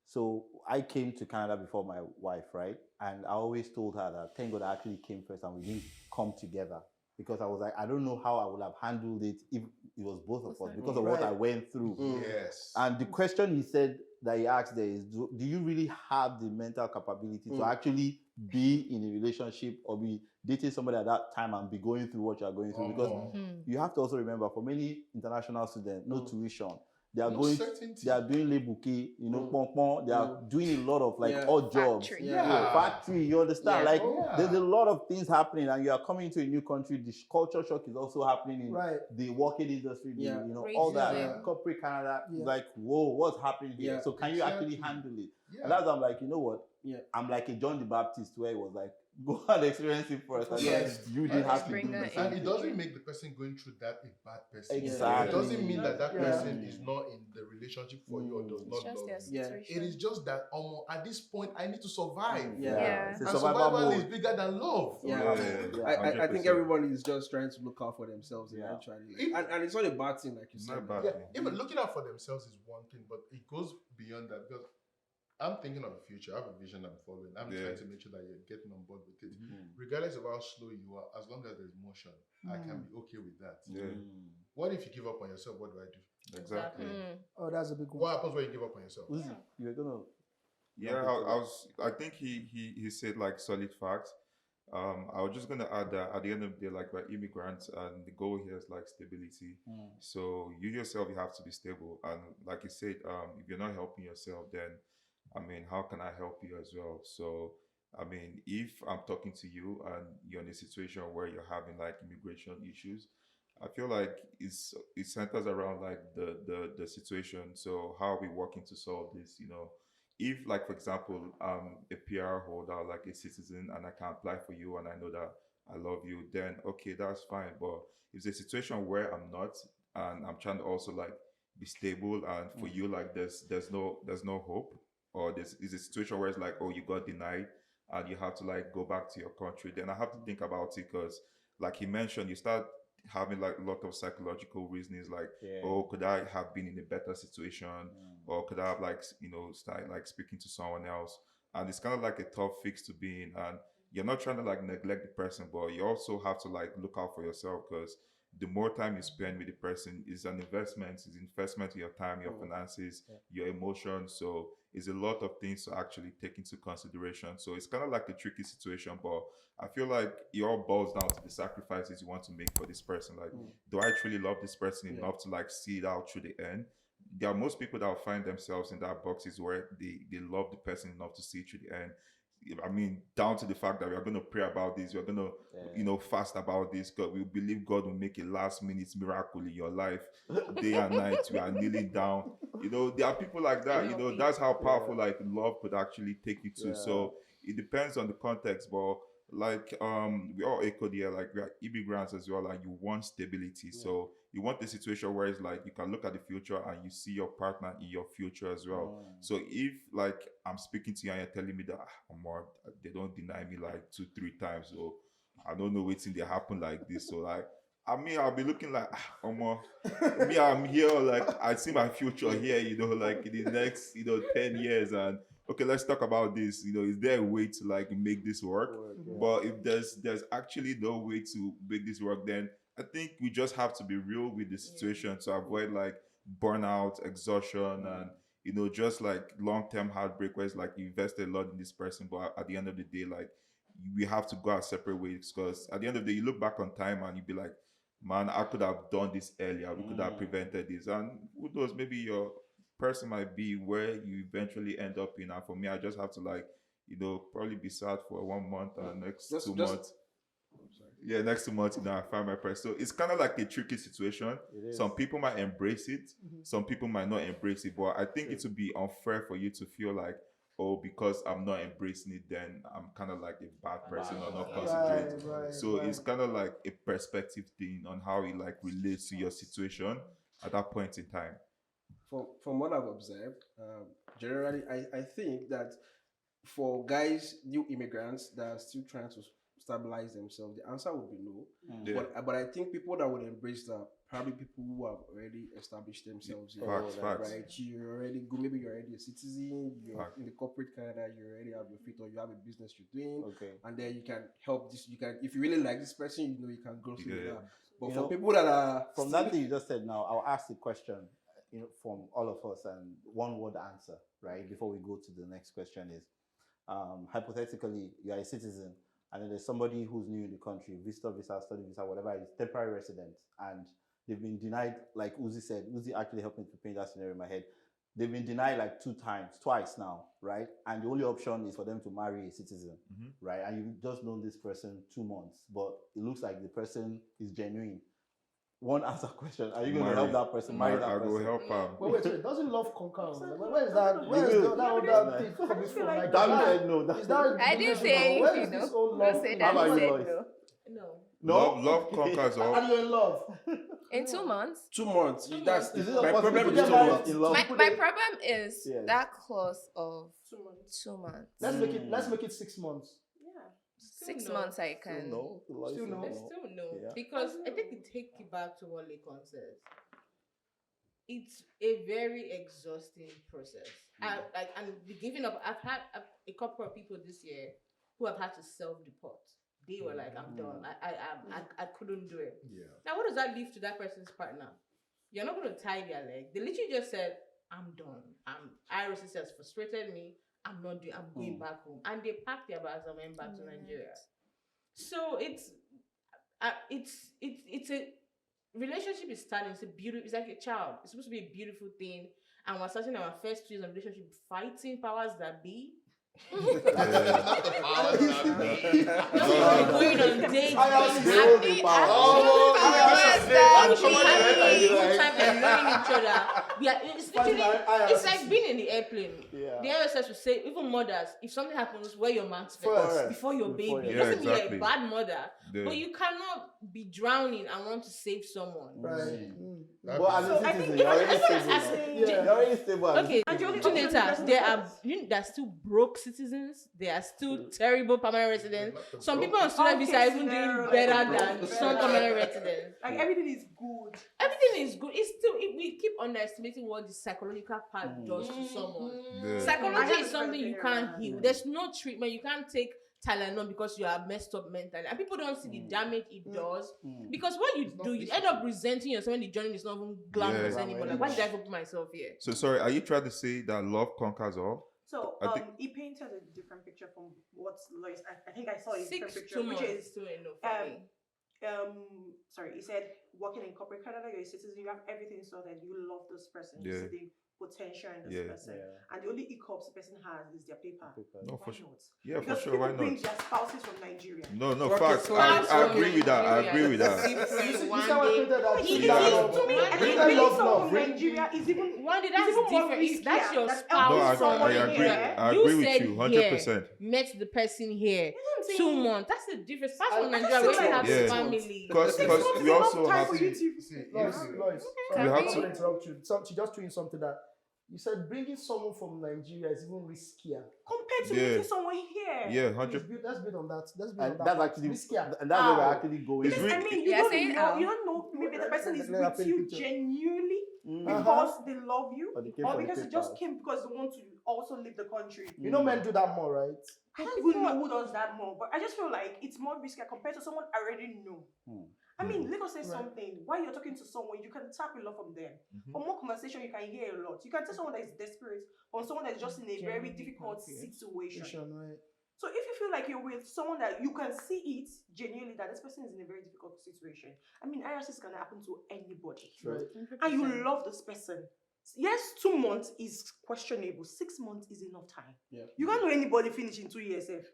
So I came to Canada before my wife, right? And I always told her that thank God I actually came first and we didn't come together, because I was like, I don't know how I would have handled it if it was both of us, because of what I went through. Yes. And the question he said that he asked there is, do you really have the mental capability to actually be in a relationship or be dating somebody at that time and be going through what you are going through? Because you have to also remember, for many international students, no tuition. They are they are doing le bouquet, they are doing a lot of odd jobs. Factory, you understand? There's a lot of things happening, and you are coming to a new country. The culture shock is also happening in the working industry, all that. Corporate Canada, like, whoa, what's happening here? So can you actually handle it? And that's why I'm like, you know what? I'm like a John the Baptist, where it was like, go and experience it first. And you didn't have to do the same And it thing. doesn't make the person going through that a bad person. Exactly. It doesn't mean that person is not in the relationship for you or does not Just love their you. situation. It is just that at this point I need to survive. It's a And survival survival is mode. bigger than love. I think 100%. everybody is just trying to look out for themselves eventually. And it's not a bad thing, like you said. Not bad. Yeah, even looking out for themselves is one thing, but it goes beyond that, because I'm thinking of the future. I have a vision I'm following. I'm trying to make sure that you're getting on board with it. Regardless of how slow you are, as long as there's motion, I can be okay with that. What if you give up on yourself? What do I do? Exactly. Oh, that's a big one. What happens when you give up on yourself? Uzi, you were gonna. Yeah, I think he said like solid facts. I was just gonna add that at the end of the day, like, we're immigrants, and the goal here is like stability. So you yourself, you have to be stable, and like you said, if you're not helping yourself, then I mean, how can I help you as well? So I mean, if I'm talking to you and you're in a situation where you're having like immigration issues, I feel like it centers around like the situation. So how are we working to solve this? If, like, for example, I'm a PR holder, like a citizen, and I can apply for you, and I know that I love you, then okay, that's fine. But if it's a situation where I'm not, and I'm trying to also like be stable, and for you like there's no hope, or there's is a situation where it's like, oh, you got denied and you have to like go back to your country, then I have to think about it, because like he mentioned, you start having like a lot of psychological reasons, like, Yeah. oh, could I have been in a better situation, or could I have like start like speaking to someone else. And it's kind of like a tough fix to be in, and you're not trying to like neglect the person, but you also have to like look out for yourself, because the more time you spend with the person is an investment, is investment in your time, your finances, your emotions. So it's a lot of things to actually take into consideration. So it's kind of like a tricky situation, but I feel like it all boils down to the sacrifices you want to make for this person. Like, do I truly love this person enough to like see it out through the end? There are most people that will find themselves in that boxes where they love the person enough to see it through the end. I mean, down to the fact that we are going to pray about this, we're going to, fast about this, because we believe God will make a last minute miracle in your life, day and night. We are kneeling down. There are people like that. That's how powerful like love could actually take you to. So it depends on the context, but like we all echoed here, like we are immigrants as well, and you want stability. So you want the situation where it's like you can look at the future and you see your partner in your future as well. So if like I'm speaking to you and you're telling me that they don't deny me like 2-3 times, so I don't know what's in there happen like this. So like I mean, I'll be looking like, me, I'm here, like, I see my future here, like in the next, 10 years. And okay, let's talk about this. Is there a way to like make this work? But if there's actually no way to make this work, then I think we just have to be real with the situation to avoid like burnout, exhaustion, and just like long-term heartbreak where it's like you invested a lot in this person, but at the end of the day, like we have to go our separate ways, because at the end of the day, you look back on time and you be like, man, I could have done this earlier. We could have prevented this. And who knows, maybe your person might be where you eventually end up in. And for me, I just have to like, probably be sad for 1 month and next 2 months. Yeah, next 2 months, I find my person. So it's kind of like a tricky situation. Some people might embrace it. Some people might not embrace it. But I think it would be unfair for you to feel like, oh, because I'm not embracing it, then I'm kind of like a bad person or not considerate. So it's kind of like a perspective thing on how it like relates to your situation at that point in time. From what I've observed, generally, I think that for guys, new immigrants that are still trying to stabilize themselves, the answer would be no. But I think people that would embrace that, probably people who have already established themselves. Facts. Right? You're already good. Maybe you're already a citizen. You're in the corporate Canada. You already have your feet, or you have a business you're doing. Okay. And then you can help this. You can, if you really like this person, you can go through that. But for people that are from that thing you just said now, I'll ask the question, from all of us, and one word answer, right? Before we go to the next question is, hypothetically, you are a citizen, and then there's somebody who's new in the country, visitor visa, study visa, whatever it is, temporary resident, and they've been denied, like Uzi said. Uzi actually helped me to paint that scenario in my head. They've been denied like twice now, right? And the only option is for them to marry a citizen, right? And you've just known this person 2 months, but it looks like the person is genuine. One answer question: are you going to help that person marry that person? I will help him. Wait, doesn't love conquer? Where is that? Where is that thing coming from? Like, David said no. Is that I didn't say where anything. is this old love? Don't say How about that. you, Lois? No. Love conquers all. Are you in love? In 2 months. 2 months. That's Is it my possible problem. to Is get 2 married months. in love? My problem is Yes. that clause of 2 months. 2 months. Let's make it 6 months. Yeah. 6 no. months I can. No, Still no. I still no. Yeah. Because I think it take you back to what Lekon says. It's a very exhausting process. And giving up. I've had a couple of people this year who have had to self-deport. They were like, I'm done. I couldn't do it. Yeah. Now, what does that leave to that person's partner? You're not going to tie their leg. They literally just said, I'm done. Iris has frustrated me. I'm not doing. I'm going back home. And they packed their bags and went back to Nigeria. So it's a relationship is starting. It's like a child. It's supposed to be a beautiful thing. And we're starting our first 2 years of relationship fighting powers that be. Going on dates, Someone we should be Somebody having like- a good time and learning each other. It's literally, I it's like being in the airplane. Yeah. The airsters will say, even mothers, if something happens, wear your mask First. first before your Before baby. It your- doesn't mean exactly. you're a bad mother, Yeah. but you cannot be drowning and want to save someone. Right. That Well, as is- a I citizen, think you're already even stable as now. a- Yeah. You're already stable. as a Okay, And the only citizen. option Tundetas, is there residence. are still broke citizens. There are still terrible permanent residents. Some people on student Okay, visa are even doing scenario, better like, than broke, some better. permanent residents. Like everything is good. Everything is good. It's still we keep underestimating what the psychological part does to someone. Yeah. Psychology I is something you can't have heal. There's no treatment. You can't take Tylenol because you are messed up mentally, and people don't see the damage it does. Because what you do, you end up resenting yourself when the journey is not even glamorous Yeah. anymore. Like, why did I put myself here? So sorry, are you trying to say that love conquers all? So I think- he painted a different picture from what Lois. I think I saw a different 6 picture, 2 which months is too enough for me. sorry, he said working in corporate Canada, you're a citizen, you have everything sorted, you love this person, you Yeah. see the potential in this Yeah. person, Yeah. and the only hiccups the person has is their paper. No, Why for sure. not? Yeah, for Because sure. people Why bring not? their spouses from Nigeria. No, Rocket facts. science. I Spouse agree from with that. I Nigeria agree with is that. different. One how I day, created that It thing is that to love. me, I think Really bringing love someone love. from Nigeria is even one day It's that's even more different. If that's riskier your than spouse No, helping I from someone agree. Nigeria, I you agree with said you 100%. here, met the person here, I'm saying? 2 months. That's the difference. Spouse from I Nigeria, just where you feel have like- a Yeah. family. Because Six months is we enough also time have for to. you to. See, Lois, if- Lois, We sorry, have I'm not to- gonna interrupt you. She just threw in something that you said bringing someone from Nigeria is even riskier. Compared to Yeah. meeting someone here. Yeah, 100. Let's build on that. Let's build on And that. that's part. actually riskier. and that's where we're How? actually going. It's Because, really- I mean, you Yeah, saying don't know maybe the person is Let her with paint you picture. genuinely Mhm. because they love you, Or they came or for the because they just papers. came because they want to also leave the country. You know men do that more, right? I don't even know who does that more, but I just feel like it's more risky compared to someone I already know. I mean, let us say Right. something. While you're talking to someone, you can tap a lot from them. For more conversation, you can hear a lot. You can tell someone that is desperate or someone that is just in a very Genuinely difficult confused. situation. Right. So if you feel like you're with someone that you can see it genuinely that this person is in a very difficult situation, I mean, IRS can happen to anybody. Right. And you love this person. Yes, 2 months is questionable. 6 months is enough time. Yeah. You can't know anybody finish in 2 years. If.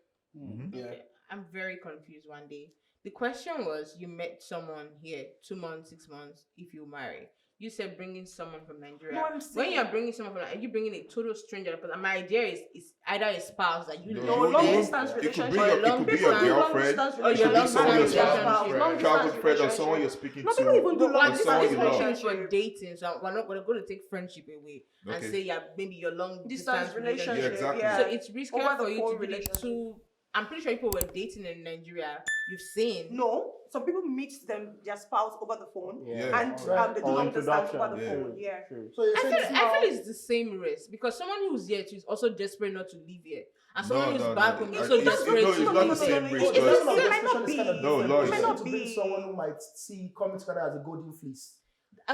Yeah. I'm very confused one day. The question was, you met someone here, 2 months, 6 months, if you marry. You said bringing someone from Nigeria. No, I'm When saying- you're bringing someone from, are you bringing a total stranger? Because my idea is either a spouse that you No, live No, long with, distance It could relationship. be your, it long could be your distance- girlfriend. or your It could be long someone you're distance speaking relationship. childhood friend or someone you're speaking No, to. people even do No, long one Or this someone is you question love. is for dating, so we're not going to take friendship away and Okay. say maybe your long Distance distance relationship. Yeah, exactly. Yeah. So it's risky Over the for you phone to be relationship. too. I'm pretty sure people were dating in Nigeria. You've seen. No, some people meet their spouse over the phone Yeah. and Right. they do Or long distance introduction. over the Yeah. phone. Yeah. True. So you're I saying feel it's the same risk because someone who's here too is also desperate not to live here, and someone who's back home is also It's desperate. not to the same live risk. here. the because- lesson of It might desperation not is kind of be. No, different. Lois. It Might not to bring be. someone who might see coming together as a golden fleece.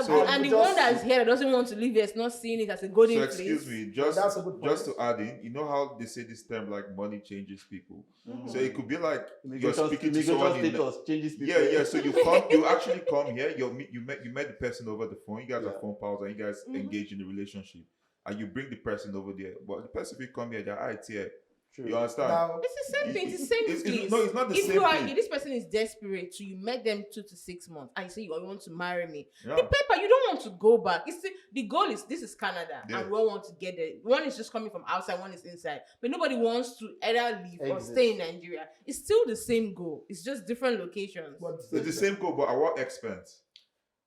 So- and the just- one that's here that doesn't want to live here is not seeing it as a golden So place. excuse me, that's a good just point. to add in, you know how they say this term like money changes people. So it could be like you're Immigration speaking to someone in status changes people. yeah. So you actually come here. You met the person over the phone. You guys are phone pals, and you guys engage in the relationship, and you bring the person over there. But the person will come here, they're right here. True. You understand? Now, It's the same thing. It's the same It's- thing. no, it's not the if same you are thing. this person is desperate, so you met them 2 to 6 months, and you say you want to marry me. Yeah. The paper, you don't want to go back. It's the goal is this is Canada, Yeah. and we all want to get there. One is just coming from outside, one is inside, but nobody wants to either leave or Exit. stay in Nigeria. It's still the same goal. It's just different locations. but It's the same goal, but at what expense?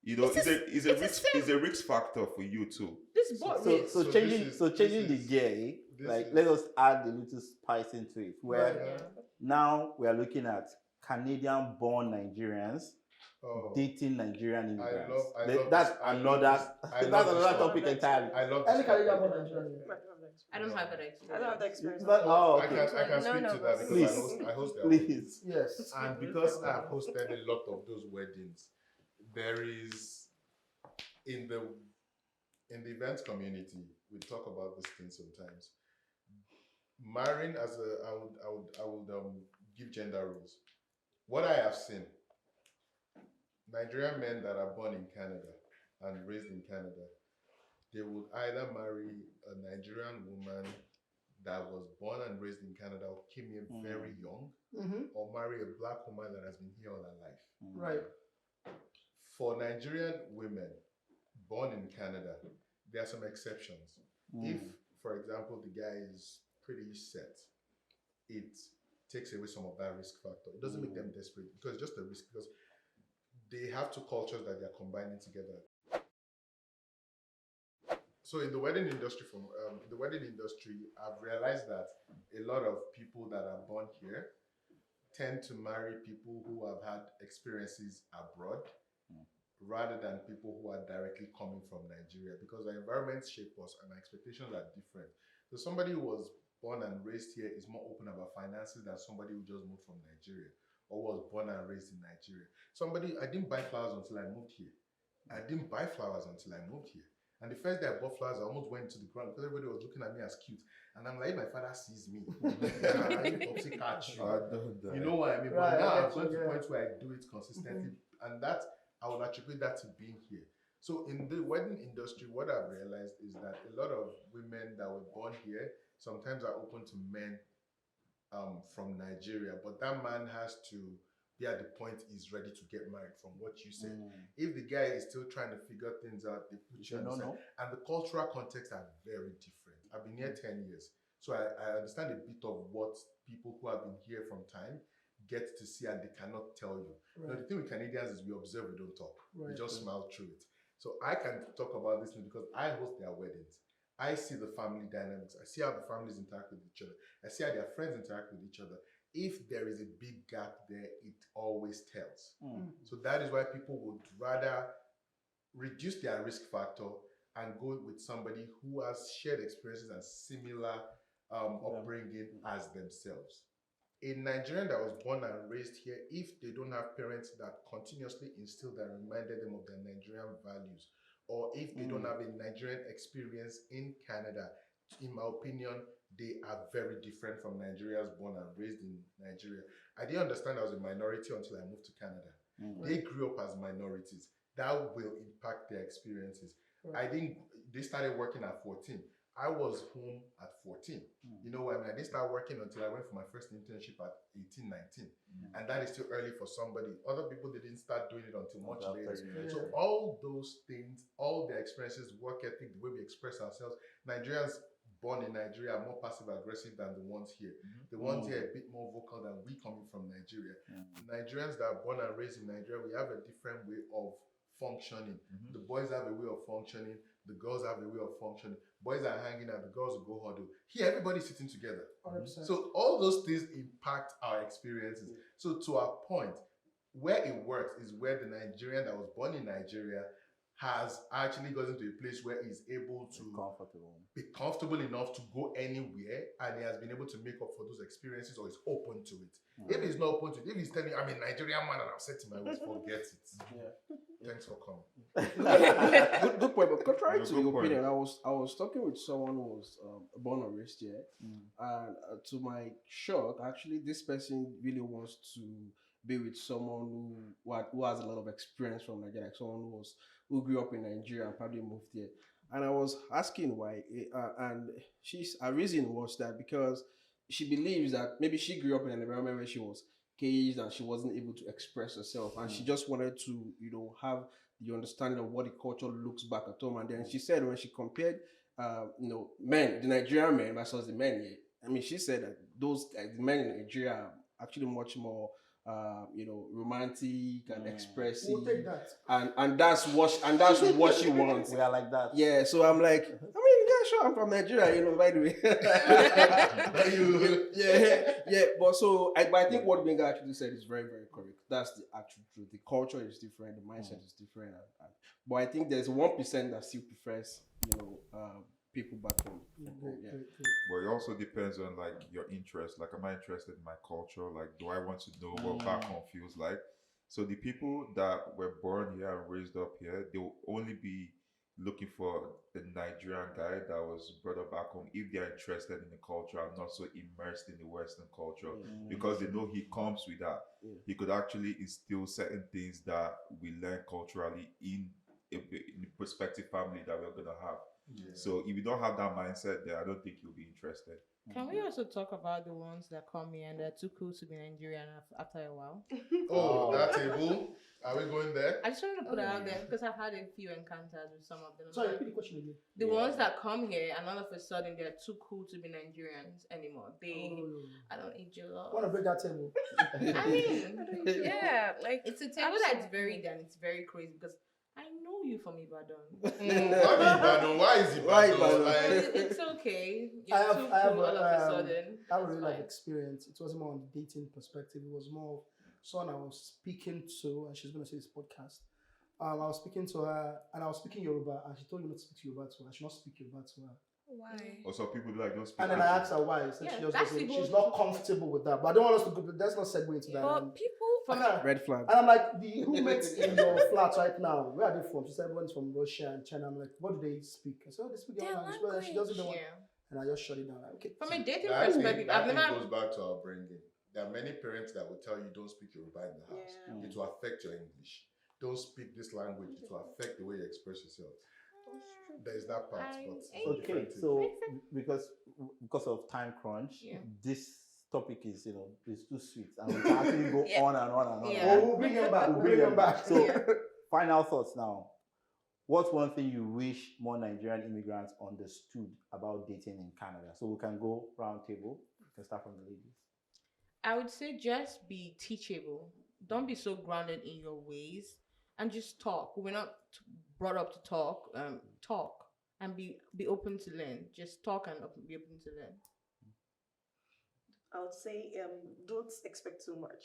You know, It's it's a risk factor for you too. This boat So, race. so So changing, this is- so changing this the is- gear, eh? this Like is- let us add a little spice into it. Where Right. now we are looking at Canadian-born Nigerians Oh, dating Nigerian immigrants. I Like, love that's this- I love another. this- I That's love this another one. topic entirely. I love any this Canadian topic. born Nigerian. I don't have that experience. I don't have that experience. It's not- oh, I okay. can No, speak no, to that because please. I host their Please. weddings. Yes. And because I've hosted a lot of those weddings, there is in the events community, we talk about this thing sometimes. Marrying as a I would give gender roles. What I have seen, Nigerian men that are born in Canada and raised in Canada, they would either marry a Nigerian woman that was born and raised in Canada or came here very young, Mm-hmm. or marry a black woman that has been here all her life. Right. For Nigerian women born in Canada, there are some exceptions. If, for example, the guy is pretty set, it takes away some of that risk factor. It doesn't make them desperate because it's just a risk, because they have two cultures that they're combining together. So in the wedding industry, I've realized that a lot of people that are born here tend to marry people who have had experiences abroad rather than people who are directly coming from Nigeria, because our environments shape us and our expectations are different. So somebody who was born and raised here is more open about finances than somebody who just moved from Nigeria or was born and raised in Nigeria. I didn't buy flowers until I moved here. And the first day I bought flowers, I almost went to the ground because everybody was looking at me as cute. And I'm like, if my father sees me, I need to catch you. You know what I mean? But now I've gone to the point where I do it consistently. And that, I would attribute that to being here. So in the wedding industry, what I've realized is that a lot of women that were born here sometimes are open to men from Nigeria, but that man has to be at the point he's ready to get married, from what you said. If the guy is still trying to figure things out, they put you on the side. And the cultural contexts are very different. I've been here 10 years, so I understand a bit of what people who have been here from time get to see, and they cannot tell you. Now, the thing with Canadians is we observe, we don't talk. We just smile through it. So I can talk about this because I host their weddings. I see the family dynamics. I see how the families interact with each other. I see how their friends interact with each other. If there is a big gap there, it always tells. So that is why people would rather reduce their risk factor and go with somebody who has shared experiences and similar upbringing as themselves. A Nigerian that was born and raised here, if they don't have parents that continuously instilled and reminded them of their Nigerian values, or if they don't have a Nigerian experience in Canada, in my opinion, they are very different from Nigerians born and raised in Nigeria. I didn't understand I was a minority until I moved to Canada. They grew up as minorities. That will impact their experiences. They started working at 14. I was home at 14. You know what I mean? I didn't start working until I went for my first internship at 18, 19. And that is still early for somebody. Other people didn't start doing it until much later. So all those things, all their experiences, work ethic, the way we express ourselves, Nigerians born in Nigeria are more passive aggressive than the ones here. The ones here are a bit more vocal than we coming from Nigeria. The Nigerians that are born and raised in Nigeria, we have a different way of functioning. The boys have a way of functioning, the girls have a way of functioning. Boys are hanging out, the girls will go huddle. Here, everybody's sitting together. 100%. So all those things impact our experiences. So to our point, where it works is where the Nigerian that was born in Nigeria has actually gotten to a place where he's able to be comfortable enough to go anywhere, and he has been able to make up for those experiences, or is open to it. If he's not open to it, if he's telling me I'm a Nigerian man and I'm set in my ways, forget it. Thanks for coming. Good point. But contrary to your opinion, I was talking with someone who was born and raised here, and to my shock, actually, this person really wants to be with someone who has a lot of experience from Nigeria, like someone who grew up in Nigeria and probably moved here. And I was asking why, and her reason was that because she believes that maybe she grew up in an environment where she was caged and she wasn't able to express herself, and she just wanted to, have the understanding of what the culture looks back at home. And then she said when she compared, the Nigerian men versus the men here, I mean, she said that the men in Nigeria are actually much more romantic and expressive. We'll take that. And that's what she wants. We are like that. Yeah, so I'm like, yeah, sure, I'm from Nigeria, by the way. But I think what Benga actually said is very, very correct. That's the actual truth. The culture is different, the mindset is different. But I think there's 1% that still prefers, people back home. But it also depends on your interest. Am I interested in my culture? Do I want to know what back home feels like? So the people that were born here and raised up here, they will only be looking for the Nigerian guy that was brought up back home if they are interested in the culture and not so immersed in the Western culture, because they know he comes with that. He could actually instill certain things that we learn culturally in the prospective family that we're going to have. So if you don't have that mindset, then I don't think you'll be interested. Can we also talk about the ones that come here and they're too cool to be Nigerian after a while? Oh, that table. Are we going there? I just wanted to put it out there because I've had a few encounters with some of them. Sorry, repeat the question again. The ones that come here and all of a sudden they're too cool to be Nigerians anymore. I don't eat jollof. Want to break that table? I mean, Yeah, like it's a table that's very done. It's very crazy because I know you from Ibadan. Why is Ibadan? It's okay. You're I have, too I have, cool all of a sudden. I have a It's real life fine. experience. It wasn't more on the dating perspective. It was more of someone I was speaking to, and she's going to see this podcast. I was speaking to her, and I was speaking Yoruba, and she told me not to speak to Yoruba to her. I should not speak Yoruba to her. why? Also, people be like, don't speak. And then I asked her why. So Yeah, she just that's doesn't, the she's whole- not comfortable with that. But I don't want us to go. Let's not segue into that. But people Red flag. And I'm like, the roommates in your flat right now, where are they from? She said everyone's from Russia and China. I'm like, what do they speak? I said, oh, they speak their Their own language. She doesn't know what. Yeah. And I just shut it down. Like, okay. From a dating That perspective, thing, I've that thing never. goes back to our bringing. There are many parents that will tell you don't speak Yoruba in the house. Yeah. It will affect your English. Don't speak this language. It will affect the way you express yourself. There's that part. But it's a Okay, different thing. so because of time crunch, Yeah. this topic is is too sweet, and we can actually go Yeah. on and on and on. Yeah. Oh, we'll bring him back. We'll bring him back. So, final thoughts now. What's one thing you wish more Nigerian immigrants understood about dating in Canada? So we can go round table. We can start from the ladies. I would say just be teachable. Don't be so grounded in your ways and just talk. We're not brought up to talk. Talk and be open to learn. Just talk and be open to learn. I would say don't expect too much.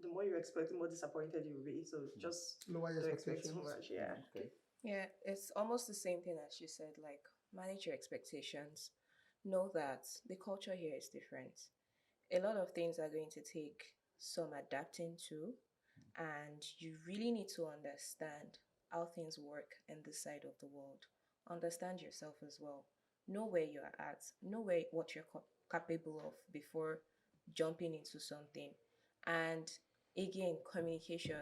The more you expect, the more disappointed you'll be. So just Lower your don't expect too expectations. much. Yeah. Okay. Yeah, it's almost the same thing as you said, like manage your expectations. Know that the culture here is different. A lot of things are going to take some adapting to, and you really need to understand how things work in this side of the world. Understand yourself as well. Know where you are at. Know what you're capable of before jumping into something. And again, communication.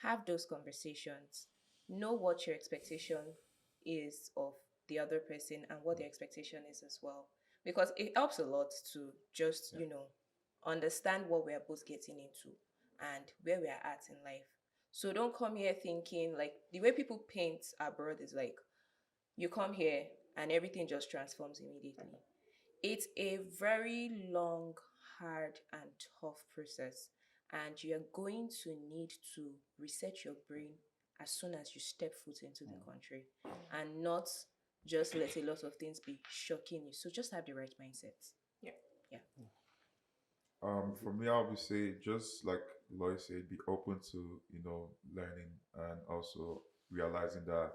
Have those conversations. Know what your expectation is of the other person and what their expectation is as well. Because it helps a lot to just, understand what we're both getting into and where we are at in life. So don't come here thinking like the way people paint abroad is like you come here and everything just transforms immediately. It's a very long, hard, and tough process. And you're going to need to reset your brain as soon as you step foot into the country and not just let a lot of things be shocking you. So just have the right mindset. Yeah. For me, I would say just like Loy said, be open to learning and also realizing that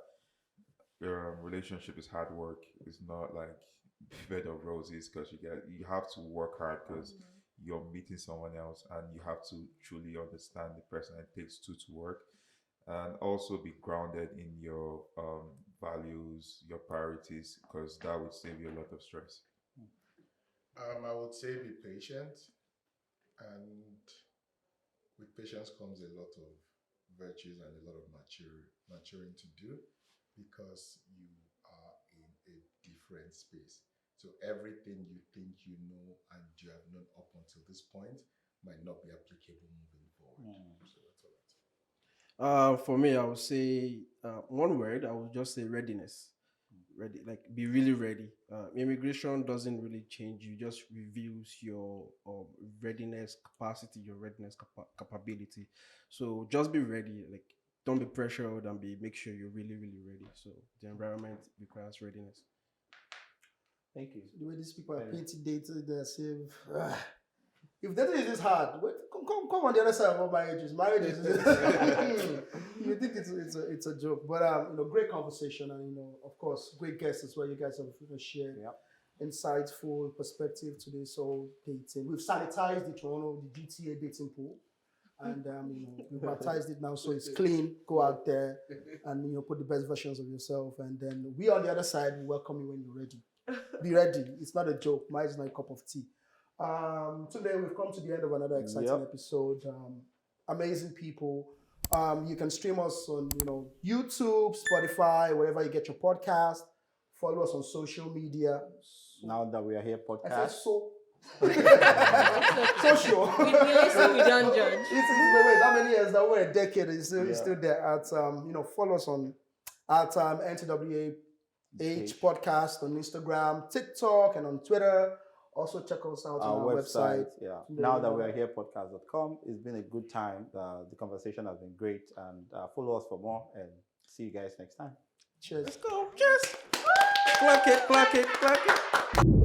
your relationship is hard work. It's not like bed of roses because you have to work hard because you're meeting someone else and you have to truly understand the person. It takes two to work, and also be grounded in your values, your priorities, because that would save you a lot of stress. I would say be patient, and with patience comes a lot of virtues and a lot of maturing to do, because you are in a different space. So everything you think you know and you have known up until this point might not be applicable moving forward. So that's all I'd say. For me, I would say one word. I would just say readiness. Ready, like be really ready. Immigration doesn't really change you; just reveals your readiness capacity, your readiness capability. So just be ready. Like don't be pressured and make sure you're really, really ready. So the environment requires readiness. Thank you. The way these people are painting data, they're saying, if dating is this hard, come on the other side of all marriages. Marriages, you think it's a joke, but great conversation, and of course, great guests as well. You guys have shared insightful perspective to this whole dating. We've sanitized the Toronto, the GTA dating pool, and we've baptized it now, so it's clean. Go out there and put the best versions of yourself, and then we on the other side will welcome you when you're ready. Be ready. It's not a joke. Mine is not a cup of tea. Today we've come to the end of another exciting episode. Amazing people. You can stream us on YouTube, Spotify, wherever you get your podcast. Follow us on social media. Now that we are here, I said podcast. so. Social. We listen, we don't judge. Wait, how many years? That we're a decade. It's Yeah. still there. At follow us on at NTWH podcast on Instagram, TikTok, and on Twitter. Also check us out on our website. Yeah. Now that we are here, podcast.com. It's been a good time. The conversation has been great, and follow us for more. And see you guys next time. Cheers. Let's go. Cheers. Clack it, clack it, clack it.